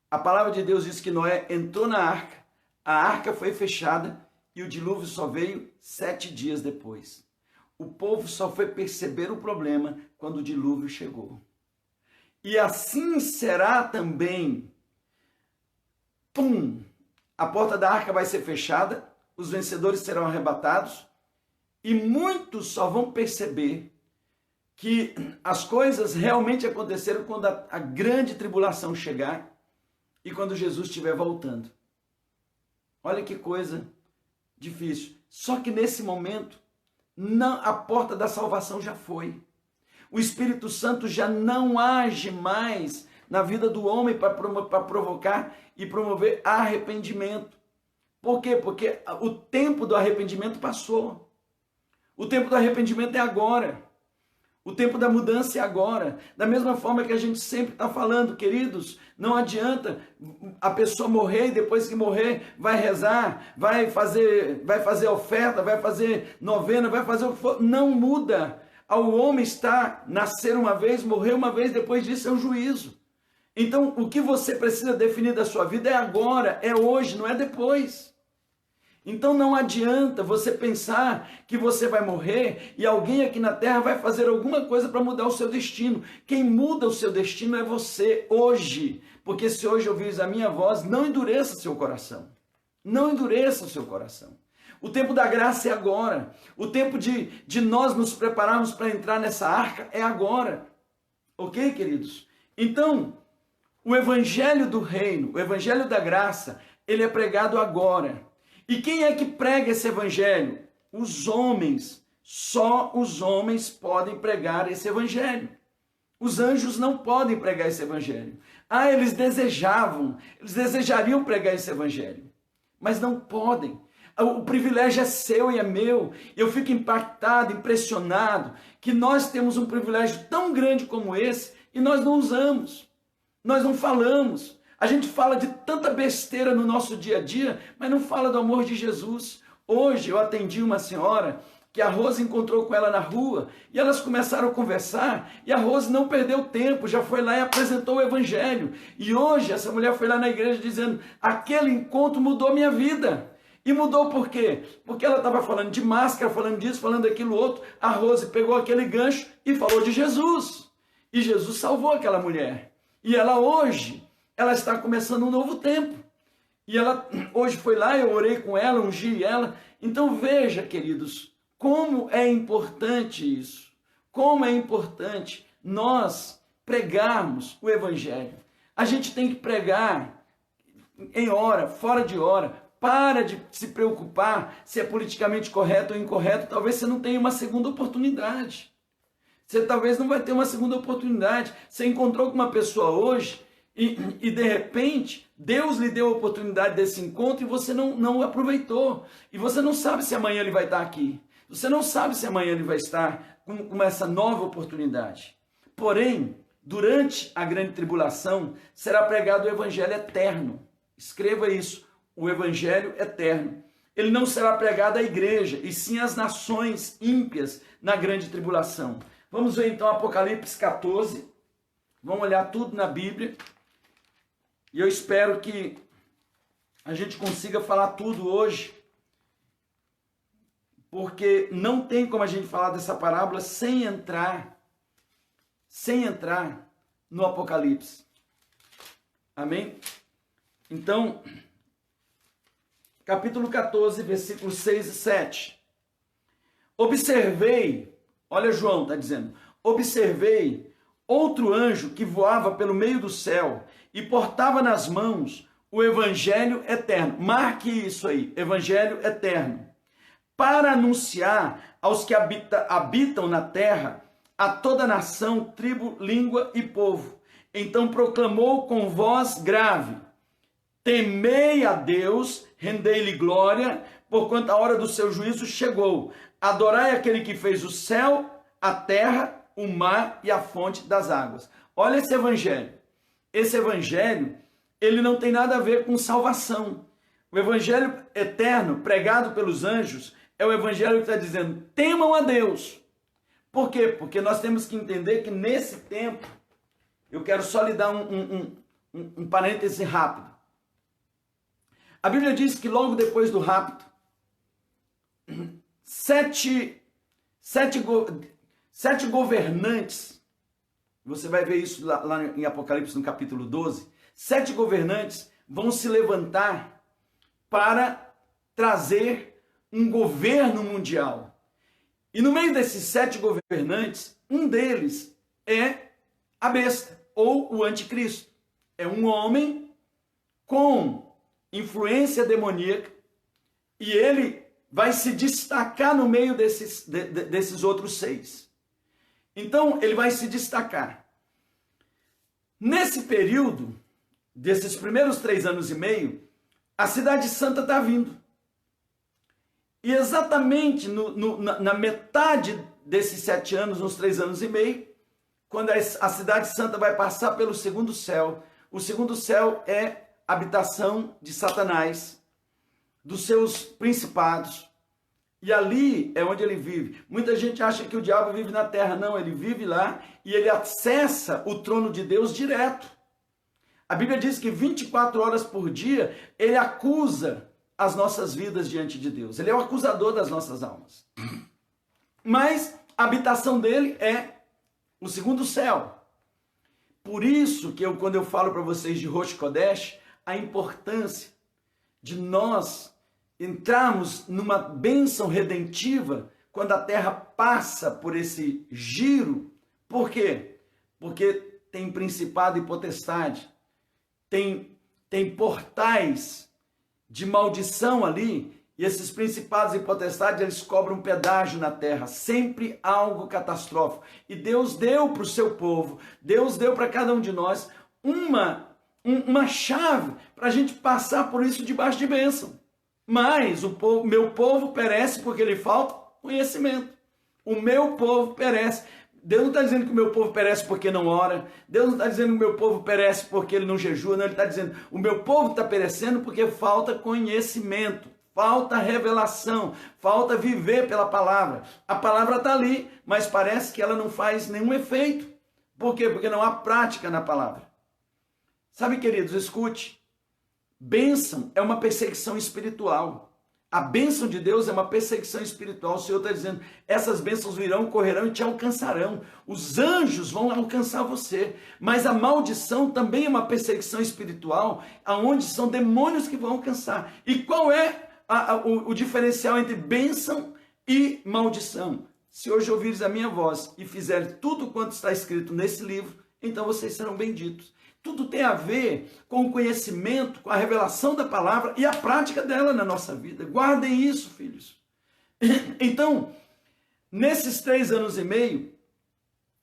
A palavra de Deus diz que Noé entrou na arca, a arca foi fechada e o dilúvio só veio 7 dias depois. O povo só foi perceber o problema quando o dilúvio chegou. E assim será também. A porta da arca vai ser fechada, os vencedores serão arrebatados e muitos só vão perceber que as coisas realmente aconteceram quando a grande tribulação chegar e quando Jesus estiver voltando. Olha que coisa difícil. Só que nesse momento, a porta da salvação já foi. O Espírito Santo já não age mais na vida do homem para provocar e promover arrependimento. Por quê? Porque o tempo do arrependimento passou. O tempo do arrependimento é agora. O tempo da mudança é agora. Da mesma forma que a gente sempre está falando, queridos, não adianta a pessoa morrer e depois que morrer vai rezar, vai fazer oferta, vai fazer novena, vai fazer o que for. Não muda. Ao homem nascer uma vez, morrer uma vez, depois disso é o juízo. Então, o que você precisa definir da sua vida é agora, é hoje, não é depois. Então, não adianta você pensar que você vai morrer e alguém aqui na terra vai fazer alguma coisa para mudar o seu destino. Quem muda o seu destino é você, hoje. Porque se hoje ouvires a minha voz, não endureça seu coração. Não endureça o seu coração. O tempo da graça é agora. O tempo de nós nos prepararmos para entrar nessa arca é agora. Ok, queridos? Então, o evangelho do reino, o evangelho da graça, ele é pregado agora. E quem é que prega esse evangelho? Os homens. Só os homens podem pregar esse evangelho. Os anjos não podem pregar esse evangelho. Eles desejariam pregar esse evangelho, mas não podem. O privilégio é seu e é meu. Eu fico impactado, impressionado, que nós temos um privilégio tão grande como esse e nós não usamos. Nós não falamos. A gente fala de tanta besteira no nosso dia a dia, mas não fala do amor de Jesus. Hoje eu atendi uma senhora que a Rose encontrou com ela na rua e elas começaram a conversar e a Rose não perdeu tempo, já foi lá e apresentou o evangelho. E hoje essa mulher foi lá na igreja dizendo, aquele encontro mudou minha vida. E mudou por quê? Porque ela estava falando de máscara, falando disso, falando daquilo outro. A Rose pegou aquele gancho e falou de Jesus. E Jesus salvou aquela mulher. E ela hoje, ela está começando um novo tempo. E ela hoje foi lá, eu orei com ela, ungi ela. Então veja, queridos, como é importante isso. Como é importante nós pregarmos o evangelho. A gente tem que pregar em hora, fora de hora. Para de se preocupar se é politicamente correto ou incorreto. Talvez você não tenha uma segunda oportunidade. Você talvez não vai ter uma segunda oportunidade. Você encontrou com uma pessoa hoje e de repente Deus lhe deu a oportunidade desse encontro e você não aproveitou. E você não sabe se amanhã ele vai estar aqui. Você não sabe se amanhã ele vai estar com essa nova oportunidade. Porém, durante a grande tribulação, será pregado o evangelho eterno. Escreva isso. O evangelho eterno. Ele não será pregado à igreja, e sim às nações ímpias na grande tribulação. Vamos ver então Apocalipse 14. Vamos olhar tudo na Bíblia. E eu espero que a gente consiga falar tudo hoje, porque não tem como a gente falar dessa parábola sem entrar no Apocalipse. Amém? Então, capítulo 14, versículos 6 e 7. Observei, olha João está dizendo, observei outro anjo que voava pelo meio do céu e portava nas mãos o evangelho eterno. Marque isso aí, evangelho eterno. Para anunciar aos que habitam na terra, a toda nação, tribo, língua e povo. Então proclamou com voz grave: temei a Deus, rendei-lhe glória, porquanto a hora do seu juízo chegou. Adorai aquele que fez o céu, a terra, o mar e a fonte das águas. Olha esse evangelho. Esse evangelho, ele não tem nada a ver com salvação. O evangelho eterno, pregado pelos anjos, é o evangelho que está dizendo: temam a Deus. Por quê? Porque nós temos que entender que nesse tempo, eu quero só lhe dar um parêntese rápido. A Bíblia diz que logo depois do rapto, sete governantes, você vai ver isso lá em Apocalipse no capítulo 12, 7 governantes vão se levantar para trazer um governo mundial. E no meio desses 7 governantes, um deles é a besta, ou o anticristo. É um homem com influência demoníaca, e ele vai se destacar no meio desses outros 6. Então, ele vai se destacar. Nesse período, desses primeiros 3 anos e meio, a Cidade Santa está vindo. E exatamente na metade desses 7 anos, nos 3 anos e meio, quando a Cidade Santa vai passar pelo segundo céu, o segundo céu é habitação de Satanás, dos seus principados, e ali é onde ele vive. Muita gente acha que o diabo vive na terra. Não, ele vive lá e ele acessa o trono de Deus direto. A Bíblia diz que 24 horas por dia ele acusa as nossas vidas diante de Deus. Ele é o acusador das nossas almas. Mas a habitação dele é o segundo céu. Por isso que quando eu falo para vocês de Rosh Kodesh, a importância de nós entrarmos numa bênção redentiva quando a terra passa por esse giro. Por quê? Porque tem principado e potestade, tem portais de maldição ali, e esses principados e potestades, eles cobram pedágio na terra, sempre algo catastrófico. E Deus deu para o seu povo, Deus deu para cada um de nós uma chave para a gente passar por isso debaixo de bênção. Mas meu povo perece porque lhe falta conhecimento. O meu povo perece. Deus não está dizendo que o meu povo perece porque não ora. Deus não está dizendo que o meu povo perece porque ele não jejua. Não, ele está dizendo o meu povo está perecendo porque falta conhecimento, falta revelação, falta viver pela palavra. A palavra está ali, mas parece que ela não faz nenhum efeito. Por quê? Porque não há prática na palavra. Sabe, queridos, escute. Bênção é uma perseguição espiritual. A bênção de Deus é uma perseguição espiritual. O Senhor está dizendo, essas bênçãos virão, correrão e te alcançarão. Os anjos vão alcançar você. Mas a maldição também é uma perseguição espiritual, aonde são demônios que vão alcançar. E qual é o diferencial entre bênção e maldição? Se hoje ouvires a minha voz e fizeres tudo quanto está escrito nesse livro, então vocês serão benditos. Tudo tem a ver com o conhecimento, com a revelação da palavra e a prática dela na nossa vida. Guardem isso, filhos. Então, nesses 3 anos e meio,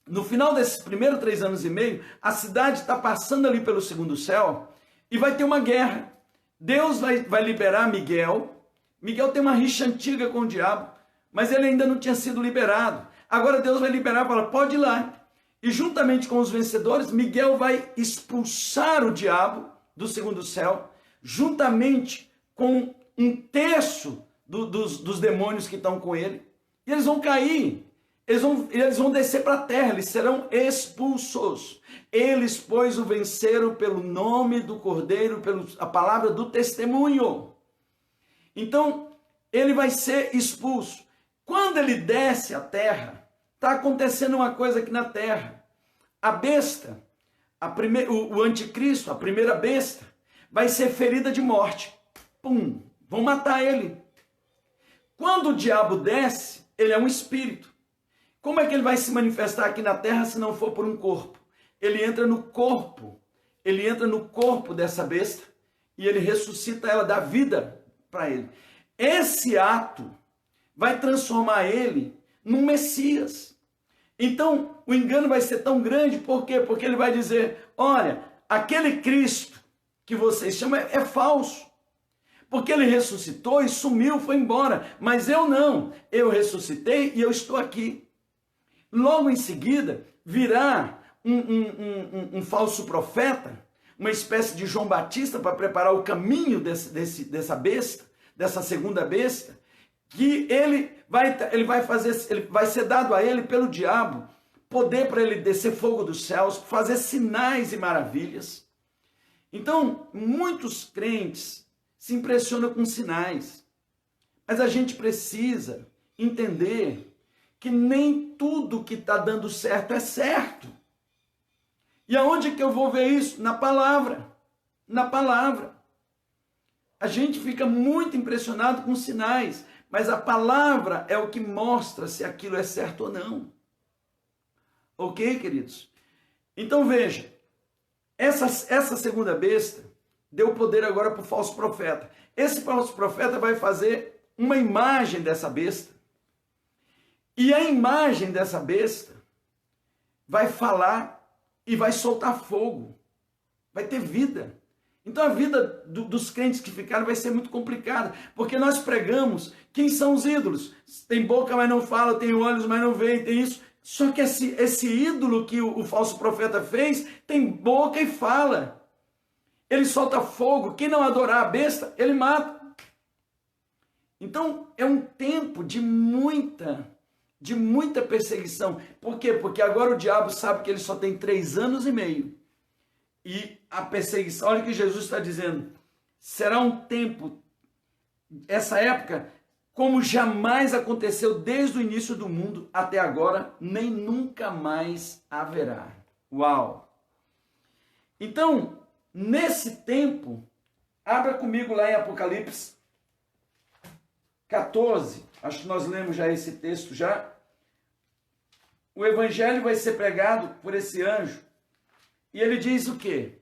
no final desses primeiros 3 anos e meio, a cidade está passando ali pelo segundo céu e vai ter uma guerra. Deus vai liberar Miguel. Miguel tem uma rixa antiga com o diabo, mas ele ainda não tinha sido liberado. Agora Deus vai liberar e fala, pode ir lá. E juntamente com os vencedores, Miguel vai expulsar o diabo do segundo céu, juntamente com 1/3 dos demônios que estão com ele. E eles vão cair, eles vão descer para a terra, eles serão expulsos. Eles, pois, o venceram pelo nome do Cordeiro, pela palavra do testemunho. Então, ele vai ser expulso. Quando ele desce à terra, está acontecendo uma coisa aqui na terra. A besta, o anticristo, a primeira besta, vai ser ferida de morte. Pum, vão matar ele. Quando o diabo desce, ele é um espírito. Como é que ele vai se manifestar aqui na terra se não for por um corpo? Ele entra no corpo dessa besta e ele ressuscita ela, dá vida para ele. Esse ato vai transformar ele num Messias. Então, o engano vai ser tão grande, por quê? Porque ele vai dizer, olha, aquele Cristo que vocês chamam é falso. Porque ele ressuscitou e sumiu, foi embora. Mas eu não, eu ressuscitei e eu estou aqui. Logo em seguida, virá um falso profeta, uma espécie de João Batista para preparar o caminho dessa besta, dessa segunda besta, que ele vai ser dado a ele pelo diabo poder para ele descer fogo dos céus, fazer sinais e maravilhas. Então, muitos crentes se impressionam com sinais, mas a gente precisa entender que nem tudo que está dando certo é certo. E aonde que eu vou ver isso? Na palavra. Na palavra. A gente fica muito impressionado com sinais, mas a palavra é o que mostra se aquilo é certo ou não. Ok, queridos? Então veja, essa segunda besta deu poder agora para o falso profeta. Esse falso profeta vai fazer uma imagem dessa besta. E a imagem dessa besta vai falar e vai soltar fogo. Vai ter vida. Então a vida dos crentes que ficaram vai ser muito complicada, porque nós pregamos quem são os ídolos. Tem boca, mas não fala, tem olhos, mas não vê, tem isso. Só que esse ídolo que o falso profeta fez, tem boca e fala. Ele solta fogo, quem não adorar a besta, ele mata. Então é um tempo de muita perseguição. Por quê? Porque agora o diabo sabe que ele só tem 3 anos e meio. E a perseguição, olha o que Jesus está dizendo, será um tempo, essa época, como jamais aconteceu desde o início do mundo até agora, nem nunca mais haverá. Uau! Então, nesse tempo, abra comigo lá em Apocalipse 14, acho que nós lemos já esse texto já. O evangelho vai ser pregado por esse anjo. E ele diz o quê?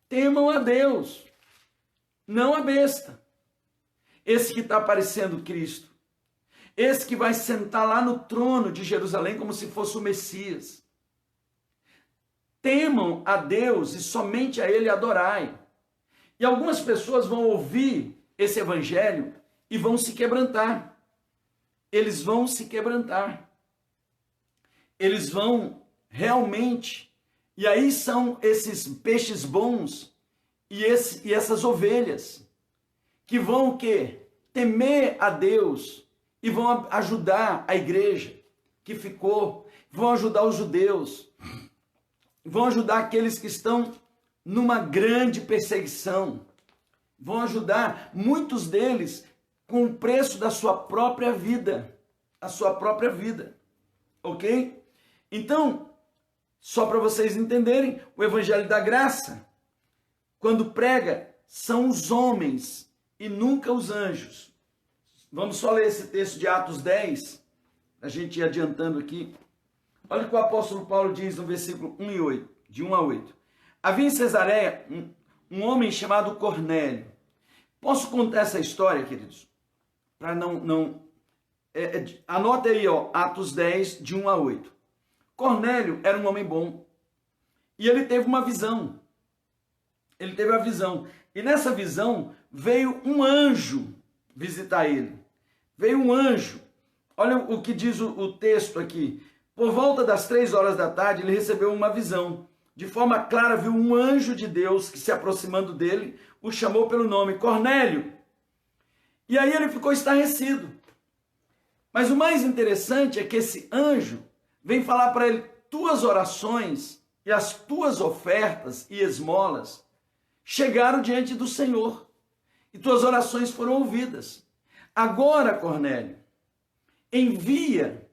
Temam a Deus, não a besta. Esse que está aparecendo Cristo. Esse que vai sentar lá no trono de Jerusalém como se fosse o Messias. Temam a Deus e somente a Ele adorai. E algumas pessoas vão ouvir esse evangelho e vão se quebrantar. Eles vão se quebrantar. Eles vão realmente... E aí são esses peixes bons e essas ovelhas que vão o quê? Temer a Deus e vão ajudar a igreja que ficou, vão ajudar os judeus, vão ajudar aqueles que estão numa grande perseguição, vão ajudar muitos deles com o preço da sua própria vida. A sua própria vida. Ok? Então, só para vocês entenderem, o Evangelho da Graça, quando prega, são os homens e nunca os anjos. Vamos só ler esse texto de Atos 10, a gente ir adiantando aqui. Olha o que o apóstolo Paulo diz no versículo 1 e 8, de 1 a 8. Havia em Cesareia um homem chamado Cornélio. Posso contar essa história, queridos? Para anota aí, ó, Atos 10, de 1 a 8. Cornélio era um homem bom e ele teve uma visão. Ele teve a visão. E nessa visão veio um anjo visitar ele. Veio um anjo. Olha o que diz o texto aqui. Por volta das 3 horas da tarde, ele recebeu uma visão. De forma clara, viu um anjo de Deus que, se aproximando dele, o chamou pelo nome, Cornélio. E aí ele ficou estarrecido. Mas o mais interessante é que esse anjo vem falar para ele: tuas orações e as tuas ofertas e esmolas chegaram diante do Senhor. E tuas orações foram ouvidas. Agora, Cornélio, envia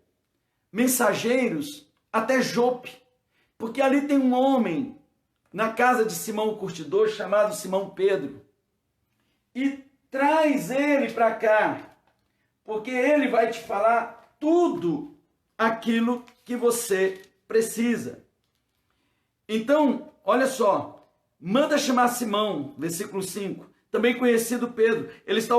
mensageiros até Jope, porque ali tem um homem na casa de Simão o Curtidor chamado Simão Pedro. E traz ele para cá, porque ele vai te falar tudo aquilo que você precisa. Então, olha só, manda chamar Simão, versículo 5, também conhecido Pedro. Ele está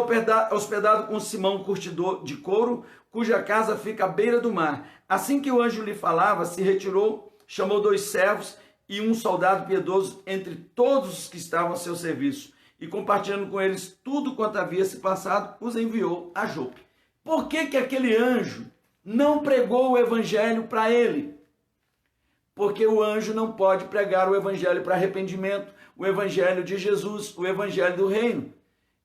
hospedado com Simão Curtidor de couro, cuja casa fica à beira do mar. Assim que o anjo lhe falava, se retirou, chamou 2 servos e um soldado piedoso entre todos os que estavam a seu serviço, e compartilhando com eles tudo quanto havia se passado, os enviou a Jope. Por que aquele anjo não pregou o evangelho para ele? Porque o anjo não pode pregar o evangelho para arrependimento, o evangelho de Jesus, o evangelho do reino.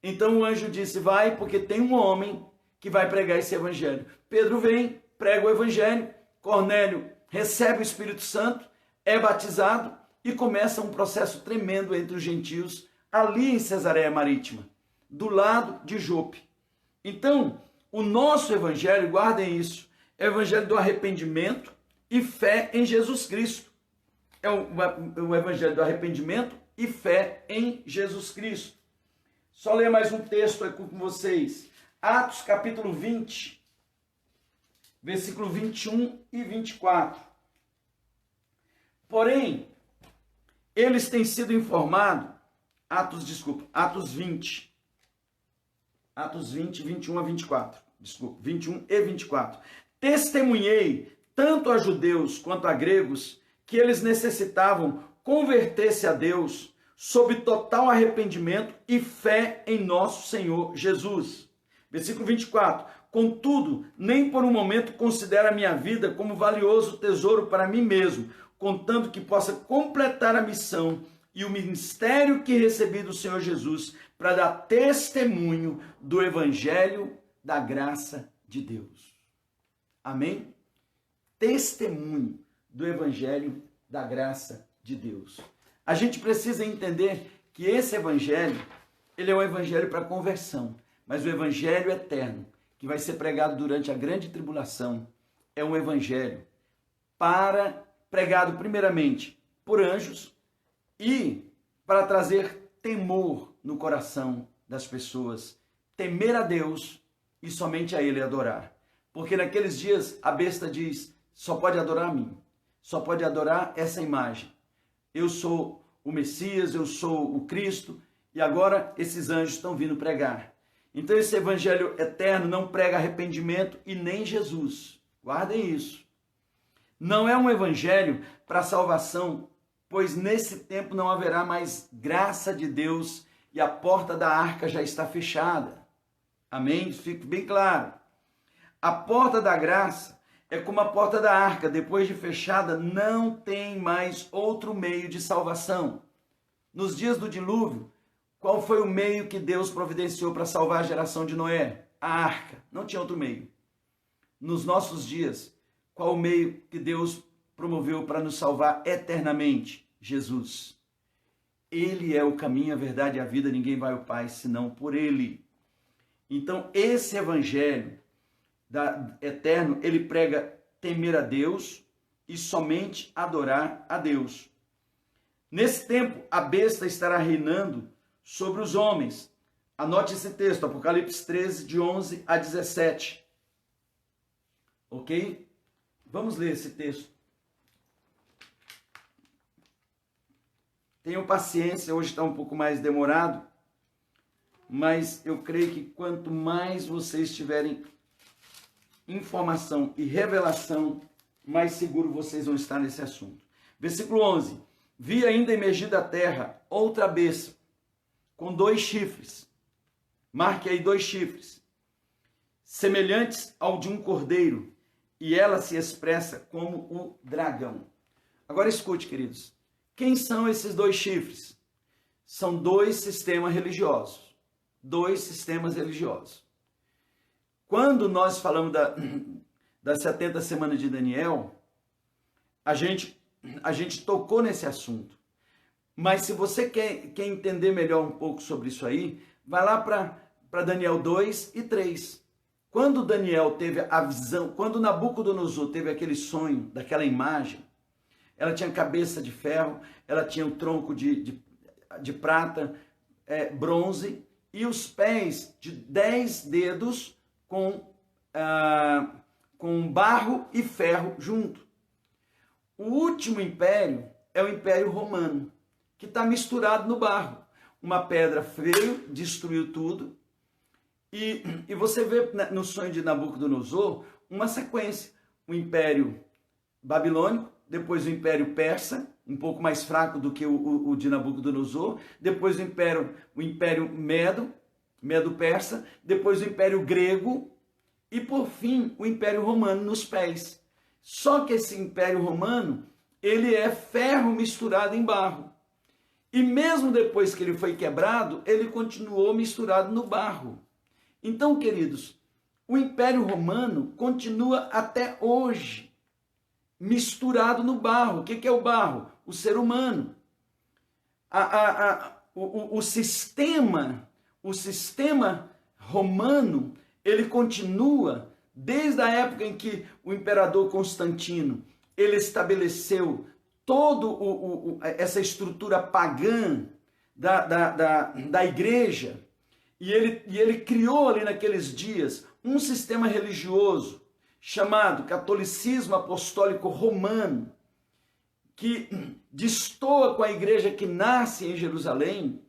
Então o anjo disse: vai, porque tem um homem que vai pregar esse evangelho. Pedro vem, prega o evangelho, Cornélio recebe o Espírito Santo, é batizado e começa um processo tremendo entre os gentios, ali em Cesareia Marítima, do lado de Jope. Então, o nosso evangelho, guardem isso, é o evangelho do arrependimento e fé em Jesus Cristo. É o evangelho do arrependimento e fé em Jesus Cristo. Só ler mais um texto aqui com vocês. Atos capítulo 20, versículo 21 e 24. Porém, eles têm sido informados, Atos 20, 21 a 24. 21 e 24. Testemunhei tanto a judeus quanto a gregos que eles necessitavam converter-se a Deus sob total arrependimento e fé em nosso Senhor Jesus. Versículo 24. Contudo, nem por um momento considero a minha vida como valioso tesouro para mim mesmo, contando que possa completar a missão e o ministério que recebi do Senhor Jesus para dar testemunho do evangelho da graça de Deus. Amém? Testemunho do evangelho da graça de Deus. A gente precisa entender que esse evangelho, ele é um evangelho para conversão, mas o evangelho eterno, que vai ser pregado durante a grande tribulação, é um evangelho pregado primeiramente por anjos e para trazer temor no coração das pessoas, temer a Deus e somente a Ele adorar. Porque naqueles dias a besta diz: só pode adorar a mim, só pode adorar essa imagem. Eu sou o Messias, eu sou o Cristo, e agora esses anjos estão vindo pregar. Então esse evangelho eterno não prega arrependimento e nem Jesus. Guardem isso. Não é um evangelho para salvação, pois nesse tempo não haverá mais graça de Deus e a porta da arca já está fechada. Amém? Fique bem claro. A porta da graça é como a porta da arca, depois de fechada, não tem mais outro meio de salvação. Nos dias do dilúvio, qual foi o meio que Deus providenciou para salvar a geração de Noé? A arca. Não tinha outro meio. Nos nossos dias, qual o meio que Deus promoveu para nos salvar eternamente? Jesus. Ele é o caminho, a verdade e a vida. Ninguém vai ao Pai senão por Ele. Então, esse evangelho eterno, ele prega temer a Deus e somente adorar a Deus. Nesse tempo, a besta estará reinando sobre os homens. Anote esse texto, Apocalipse 13, de 11 a 17. Ok? Vamos ler esse texto. Tenham paciência, hoje está um pouco mais demorado, mas eu creio que quanto mais vocês tiverem informação e revelação, mais seguro vocês vão estar nesse assunto. Versículo 11. Vi ainda emergir da terra outra besta, com 2 chifres. Marque aí 2 chifres, semelhantes ao de um cordeiro, e ela se expressa como o dragão. Agora escute, queridos. Quem são esses 2 chifres? São 2 sistemas religiosos. 2 sistemas religiosos. Quando nós falamos das 70 semanas de Daniel, a gente tocou nesse assunto. Mas se você quer entender melhor um pouco sobre isso aí, vai lá para Daniel 2 e 3. Quando Daniel teve a visão, quando Nabucodonosor teve aquele sonho, daquela imagem, ela tinha cabeça de ferro, ela tinha o tronco de prata, bronze, e os pés de 10 dedos com barro e ferro junto. O último império é o Império Romano, que está misturado no barro. Uma pedra veio, destruiu tudo, e você vê no sonho de Nabucodonosor uma sequência. O Império Babilônico, depois o Império Persa, um pouco mais fraco do que o de Nabucodonosor, depois o Império Medo-Persa, depois o Império Grego e, por fim, o Império Romano nos pés. Só que esse Império Romano, ele é ferro misturado em barro. E mesmo depois que ele foi quebrado, ele continuou misturado no barro. Então, queridos, o Império Romano continua até hoje misturado no barro. O que é o barro? O ser humano. O sistema romano, ele continua desde a época em que o imperador Constantino ele estabeleceu toda essa estrutura pagã da igreja, e ele criou ali naqueles dias um sistema religioso chamado Catolicismo Apostólico Romano, que destoa com a igreja que nasce em Jerusalém.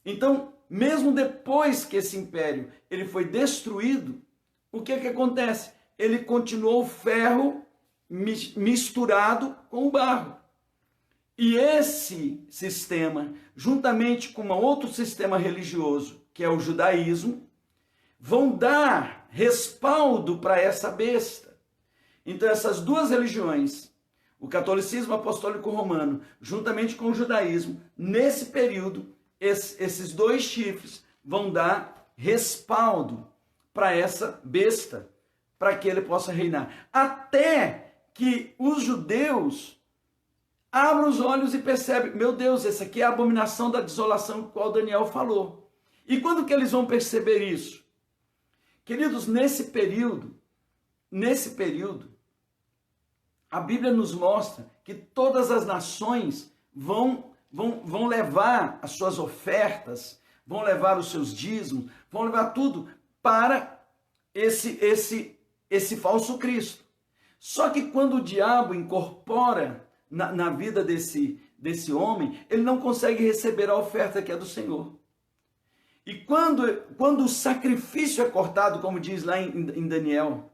Então, mesmo depois que esse império ele foi destruído, o que acontece? Ele continuou o ferro misturado com o barro. E esse sistema, juntamente com um outro sistema religioso, que é o judaísmo, vão dar respaldo para essa besta. Então essas 2 religiões, o catolicismo apostólico romano, juntamente com o judaísmo, nesse período, esses 2 chifres vão dar respaldo para essa besta, para que ele possa reinar. Até que os judeus abram os olhos e percebem, meu Deus, essa aqui é a abominação da desolação do qual Daniel falou. E quando que eles vão perceber isso? Queridos, nesse período, a Bíblia nos mostra que todas as nações vão levar as suas ofertas, vão levar os seus dízimos, vão levar tudo para esse falso Cristo. Só que quando o diabo incorpora na vida desse homem, ele não consegue receber a oferta que é do Senhor. E quando o sacrifício é cortado, como diz lá em Daniel,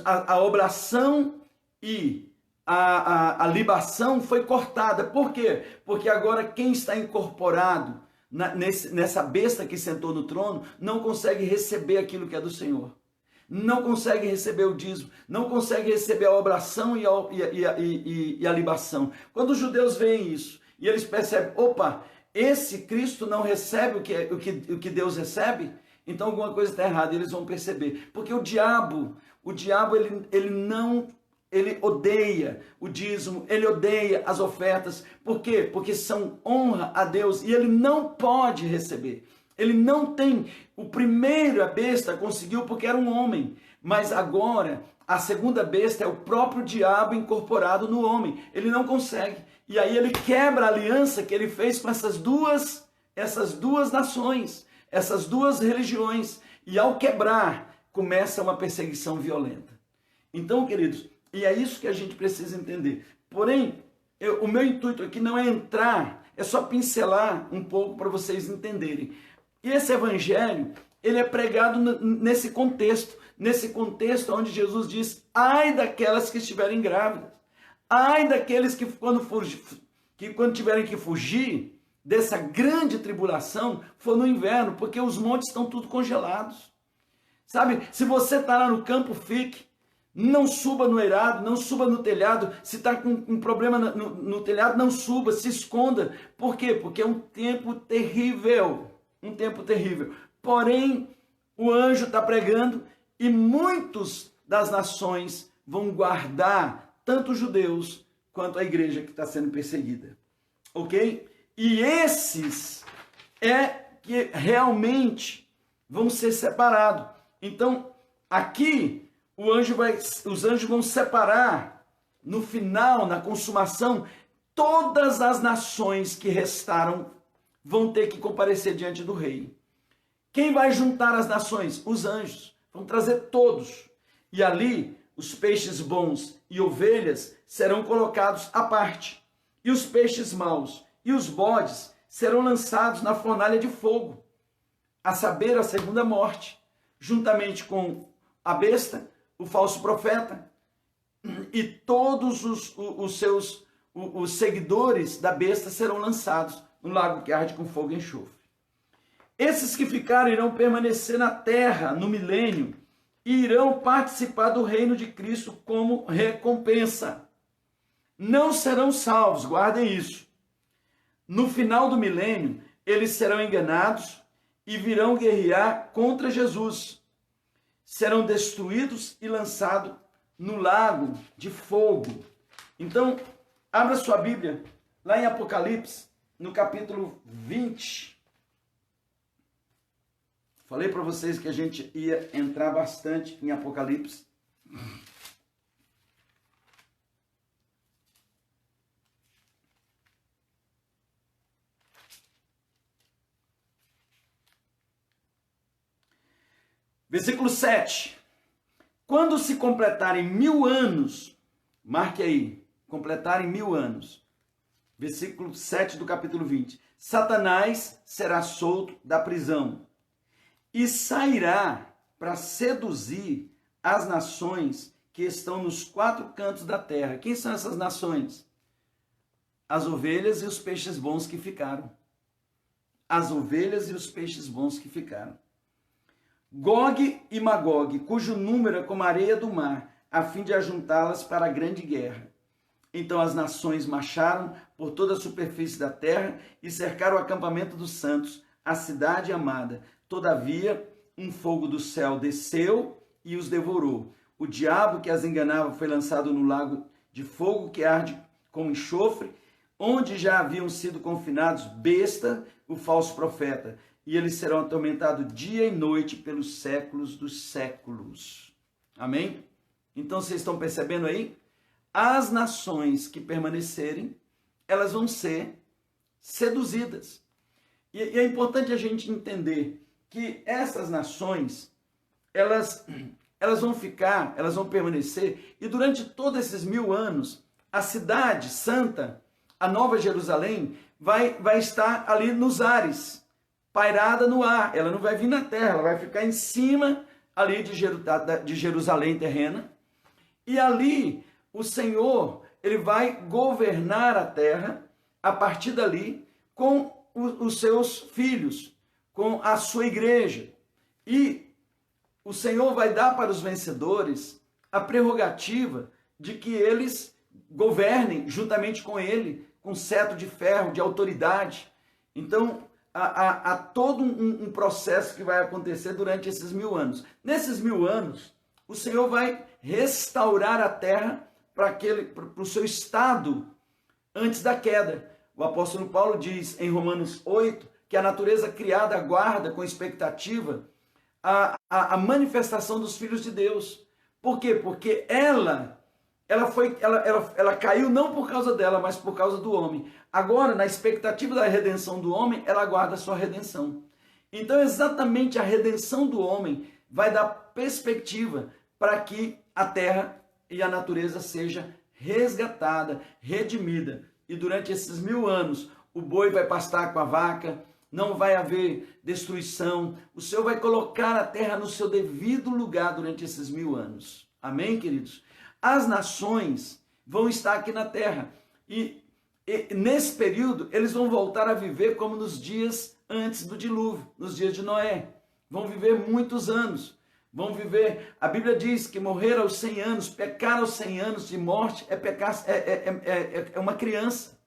a oblação e a libação foi cortada. Por quê? Porque agora quem está incorporado nessa besta que sentou no trono não consegue receber aquilo que é do Senhor. Não consegue receber o dízimo, não consegue receber a oblação e a libação. Quando os judeus veem isso e eles percebem, opa, esse Cristo não recebe o que Deus recebe, então alguma coisa está errada, eles vão perceber. Porque o diabo ele odeia o dízimo, ele odeia as ofertas. Por quê? Porque são honra a Deus e ele não pode receber. Ele não tem. O primeiro, a besta, conseguiu porque era um homem. Mas agora, a segunda besta é o próprio diabo incorporado no homem. Ele não consegue. E aí ele quebra a aliança que ele fez com essas duas nações, essas duas religiões. E ao quebrar, começa uma perseguição violenta. Então, queridos, e é isso que a gente precisa entender. Porém, o meu intuito aqui não é entrar, é só pincelar um pouco para vocês entenderem. E esse evangelho, ele é pregado nesse contexto onde Jesus diz: ai daquelas que estiverem grávidas, ai daqueles que quando tiverem que fugir dessa grande tribulação, for no inverno, porque os montes estão tudo congelados. Sabe, se você está lá no campo, fique. Não suba no eirado, não suba no telhado. Se está com um problema no telhado, não suba, se esconda. Por quê? Porque é um tempo terrível. Um tempo terrível. Porém, o anjo está pregando e muitos das nações vão guardar tanto os judeus quanto a igreja que está sendo perseguida. Ok? E esses é que realmente vão ser separados. Então, aqui os anjos vão separar, no final, na consumação, todas as nações que restaram vão ter que comparecer diante do rei. Quem vai juntar as nações? Os anjos. Vão trazer todos. E ali, os peixes bons e ovelhas serão colocados à parte. E os peixes maus e os bodes serão lançados na fornalha de fogo, a saber, a segunda morte, juntamente com a besta, o falso profeta e todos os seguidores da besta serão lançados no lago que arde com fogo e enxofre. Esses que ficaram irão permanecer na terra no milênio e irão participar do reino de Cristo como recompensa. Não serão salvos, guardem isso. No final do milênio, eles serão enganados e virão guerrear contra Jesus. Serão destruídos e lançados no lago de fogo. Então, abra sua Bíblia, lá em Apocalipse, no capítulo 20. Falei para vocês que a gente ia entrar bastante em Apocalipse. Versículo 7. Quando se completarem 1000 anos, marque aí, completarem 1000 anos. Versículo 7 do capítulo 20. Satanás será solto da prisão e sairá para seduzir as nações que estão nos 4 cantos da terra. Quem são essas nações? As ovelhas e os peixes bons que ficaram. As ovelhas e os peixes bons que ficaram. Gog e Magog, cujo número é como a areia do mar, a fim de ajuntá-las para a grande guerra. Então as nações marcharam por toda a superfície da terra e cercaram o acampamento dos santos, a cidade amada. Todavia, um fogo do céu desceu e os devorou. O diabo que as enganava foi lançado no lago de fogo que arde com enxofre, onde já haviam sido confinados besta, o falso profeta, e eles serão atormentados dia e noite pelos séculos dos séculos. Amém? Então vocês estão percebendo aí? As nações que permanecerem, elas vão ser seduzidas. E é importante a gente entender que essas nações, elas vão permanecer, e durante todos esses 1000 anos, a cidade santa, a Nova Jerusalém, vai estar ali nos ares, pairada no ar. Ela não vai vir na terra, ela vai ficar em cima ali de Jerusalém terrena. E ali o Senhor, ele vai governar a terra a partir dali com os seus filhos, com a sua igreja. E o Senhor vai dar para os vencedores a prerrogativa de que eles governem juntamente com ele, com cetro de ferro, de autoridade. Então, há todo um processo que vai acontecer durante esses 1000 anos. Nesses 1000 anos, o Senhor vai restaurar a terra para o seu estado antes da queda. O apóstolo Paulo diz em Romanos 8 que a natureza criada aguarda com expectativa a manifestação dos filhos de Deus. Por quê? Porque ela caiu não por causa dela, mas por causa do homem. Agora, na expectativa da redenção do homem, ela aguarda a sua redenção. Então, exatamente a redenção do homem vai dar perspectiva para que a terra e a natureza seja resgatada, redimida. E durante esses 1000 anos, o boi vai pastar com a vaca, não vai haver destruição. O Senhor vai colocar a terra no seu devido lugar durante esses 1000 anos. Amém, queridos? As nações vão estar aqui na terra. E nesse período, eles vão voltar a viver como nos dias antes do dilúvio, nos dias de Noé. Vão viver muitos anos. Vão viver, a Bíblia diz que morrer aos 100 anos, pecar aos 100 anos de morte é uma criança.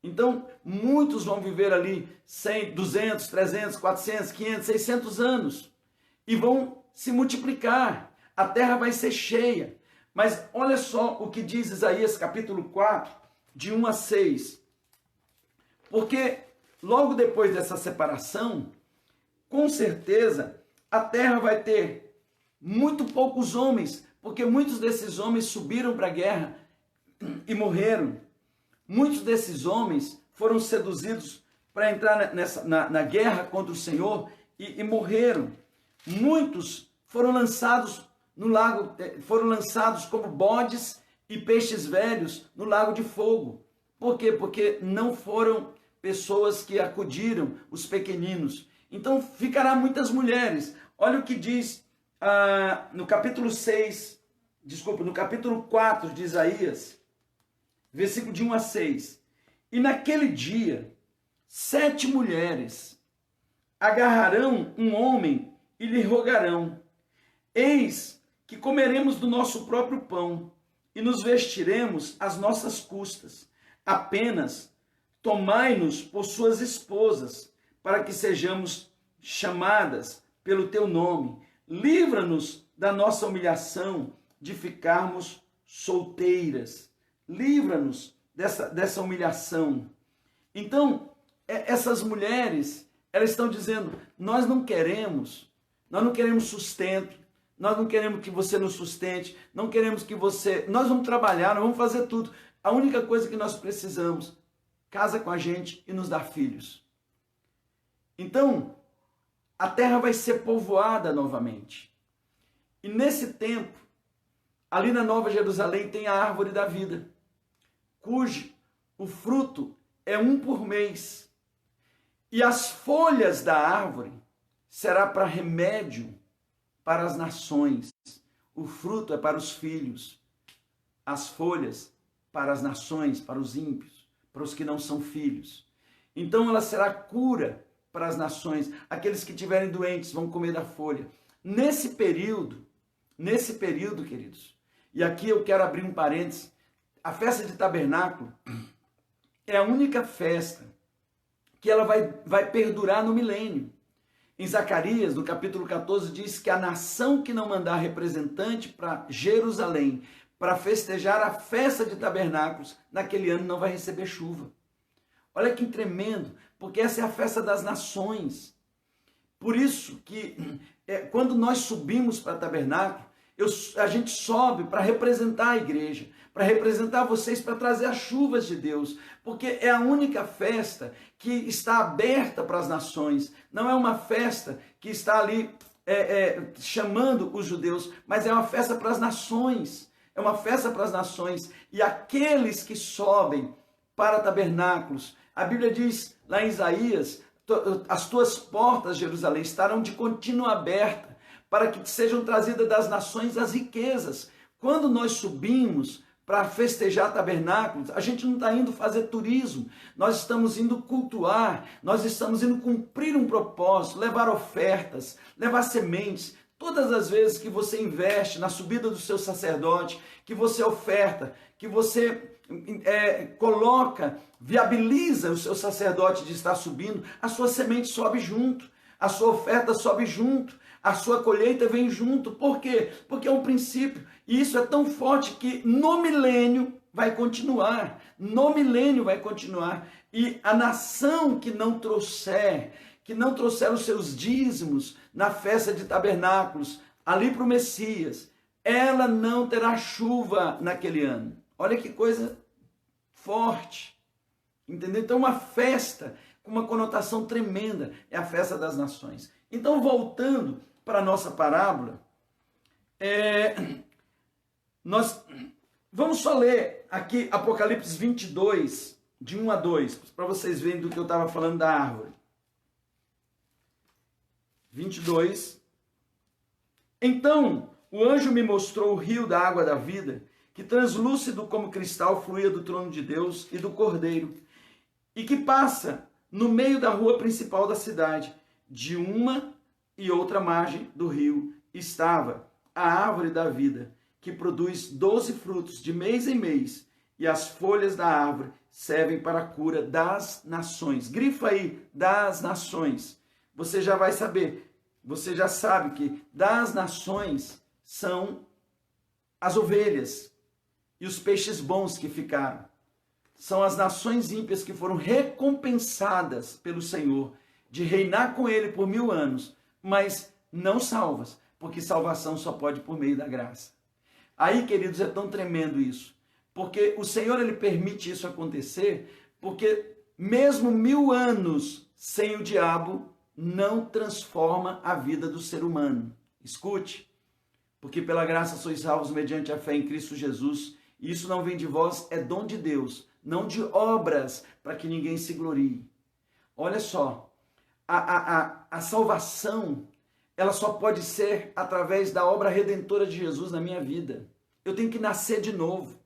Então, muitos vão viver ali 100, 200, 300, 400, 500, 600 anos. E vão se multiplicar. A terra vai ser cheia. Mas olha só o que diz Isaías capítulo 4, de 1 a 6. Porque logo depois dessa separação, com certeza, a terra vai ter muito poucos homens, porque muitos desses homens subiram para a guerra e morreram. Muitos desses homens foram seduzidos para entrar na guerra contra o Senhor e morreram. Muitos foram lançados no lago, foram lançados como bodes e peixes velhos no lago de fogo. Por quê? Porque não foram pessoas que acudiram os pequeninos. Então ficará muitas mulheres. Olha o que diz no capítulo 4 de Isaías, versículo de 1 a 6. E naquele dia, 7 mulheres agarrarão um homem e lhe rogarão: eis que comeremos do nosso próprio pão e nos vestiremos às nossas custas. Apenas tomai-nos por suas esposas, para que sejamos chamadas pelo teu nome. Livra-nos da nossa humilhação de ficarmos solteiras. Livra-nos dessa humilhação. Então, essas mulheres, elas estão dizendo: nós não queremos sustento, nós não queremos que você nos sustente, não queremos que nós vamos trabalhar, nós vamos fazer tudo. A única coisa que nós precisamos, casa com a gente e nos dá filhos. Então, a terra vai ser povoada novamente. E nesse tempo, ali na Nova Jerusalém tem a árvore da vida, cujo o fruto é 1 por mês. E as folhas da árvore será para remédio para as nações. O fruto é para os filhos. As folhas para as nações, para os ímpios, para os que não são filhos. Então ela será cura para as nações. Aqueles que estiverem doentes vão comer da folha. Nesse período, queridos, e aqui eu quero abrir um parênteses, a festa de tabernáculo é a única festa que ela vai perdurar no milênio. Em Zacarias, no capítulo 14, diz que a nação que não mandar representante para Jerusalém para festejar a festa de tabernáculos, naquele ano não vai receber chuva. Olha que tremendo, porque essa é a festa das nações. Por isso que quando nós subimos para tabernáculo, a gente sobe para representar a igreja, para representar vocês, para trazer as chuvas de Deus, porque é a única festa que está aberta para as nações. Não é uma festa que está ali chamando os judeus, mas é uma festa para as nações. É uma festa para as nações. E aqueles que sobem para tabernáculos, a Bíblia diz lá em Isaías: as tuas portas, Jerusalém, estarão de contínuo abertas, para que sejam trazidas das nações as riquezas. Quando nós subimos para festejar tabernáculos, a gente não está indo fazer turismo, nós estamos indo cultuar, nós estamos indo cumprir um propósito, levar ofertas, levar sementes. Todas as vezes que você investe na subida do seu sacerdote, que você oferta, que você coloca, viabiliza o seu sacerdote de estar subindo, a sua semente sobe junto, a sua oferta sobe junto, a sua colheita vem junto. Por quê? Porque é um princípio. E isso é tão forte que no milênio vai continuar, no milênio vai continuar. E a nação que não trouxer os seus dízimos na festa de tabernáculos, ali para o Messias, ela não terá chuva naquele ano. Olha que coisa forte, entendeu? Então uma festa com uma conotação tremenda é a festa das nações. Então voltando para a nossa parábola, nós vamos só ler aqui Apocalipse 22, de 1 a 2, para vocês verem do que eu estava falando da árvore. 22. Então o anjo me mostrou o rio da água da vida, que translúcido como cristal fluía do trono de Deus e do Cordeiro, e que passa no meio da rua principal da cidade. De uma e outra margem do rio estava a árvore da vida, que produz 12 frutos de mês em mês, e as folhas da árvore servem para a cura das nações. Grifa aí, das nações. Você já vai saber, você já sabe que das nações são as ovelhas e os peixes bons que ficaram. São as nações ímpias que foram recompensadas pelo Senhor de reinar com ele por 1000 anos, mas não salvas, porque salvação só pode por meio da graça. Aí, queridos, é tão tremendo isso, porque o Senhor ele permite isso acontecer, porque mesmo 1000 anos sem o diabo não transforma a vida do ser humano. Escute, porque pela graça sois salvos mediante a fé em Cristo Jesus, e isso não vem de vós, é dom de Deus, não de obras, para que ninguém se glorie. Olha só, a salvação, ela só pode ser através da obra redentora de Jesus na minha vida. Eu tenho que nascer de novo.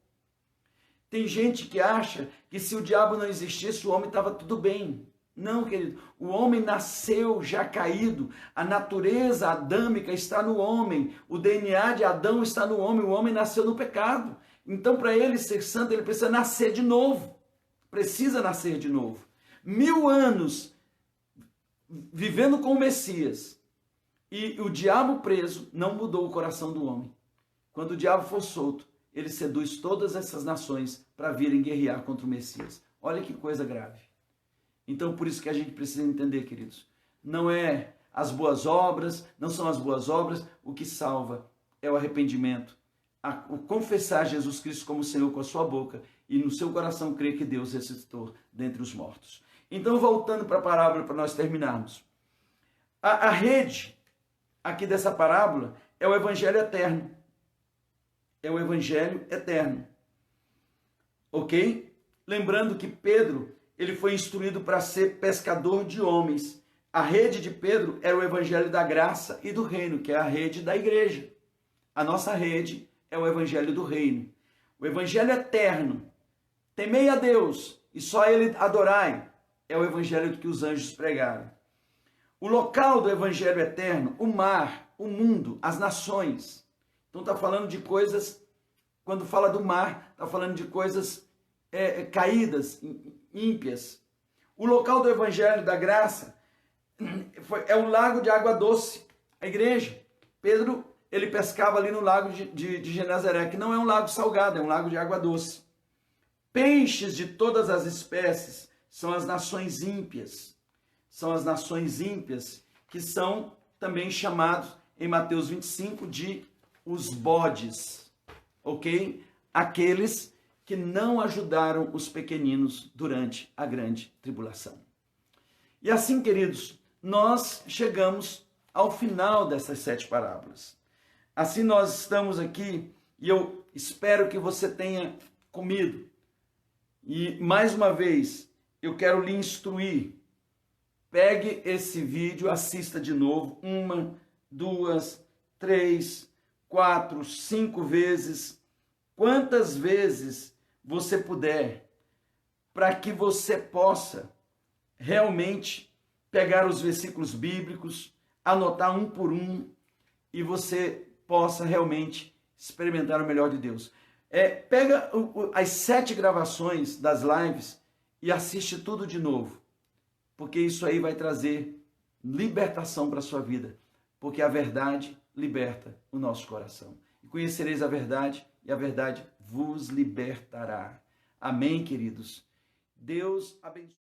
Tem gente que acha que se o diabo não existisse, o homem estava tudo bem. Não, querido, o homem nasceu já caído, a natureza adâmica está no homem, o DNA de Adão está no homem, o homem nasceu no pecado. Então, para ele ser santo, ele precisa nascer de novo. Precisa nascer de novo. 1000 anos vivendo com o Messias e o diabo preso não mudou o coração do homem. Quando o diabo for solto, ele seduz todas essas nações para virem guerrear contra o Messias. Olha que coisa grave. Então, por isso que a gente precisa entender, queridos, não é as boas obras, não são as boas obras, o que salva é o arrependimento, o confessar Jesus Cristo como Senhor com a sua boca e no seu coração crer que Deus ressuscitou dentre os mortos. Então, voltando para a parábola, para nós terminarmos. A rede aqui dessa parábola é o Evangelho eterno. É o Evangelho eterno. Ok? Lembrando que Pedro, ele foi instruído para ser pescador de homens. A rede de Pedro era o Evangelho da graça e do reino, que é a rede da igreja. A nossa rede é o Evangelho do reino. O Evangelho eterno, temei a Deus e só ele adorai, é o Evangelho que os anjos pregaram. O local do Evangelho eterno, o mar, o mundo, as nações. Então está falando de coisas, quando fala do mar, está falando de coisas caídas, ímpias. O local do Evangelho da graça é o lago de água doce, a igreja. Pedro, ele pescava ali no lago de Genezaré, que não é um lago salgado, é um lago de água doce. Peixes de todas as espécies são as nações ímpias. São as nações ímpias que são também chamados em Mateus 25 de os bodes, ok? Aqueles que não ajudaram os pequeninos durante a grande tribulação. E assim, queridos, nós chegamos ao final dessas 7 parábolas. Assim nós estamos aqui e eu espero que você tenha comido. E mais uma vez, eu quero lhe instruir. Pegue esse vídeo, assista de novo 1, 2, 3, 4, 5 vezes, quantas vezes você puder, para que você possa realmente pegar os versículos bíblicos, anotar um por um, e você possa realmente experimentar o melhor de Deus. Pega as 7 gravações das lives e assiste tudo de novo, porque isso aí vai trazer libertação para a sua vida, porque a verdade liberta o nosso coração. E conhecereis a verdade, e a verdade vos libertará. Amém, queridos? Deus abençoe.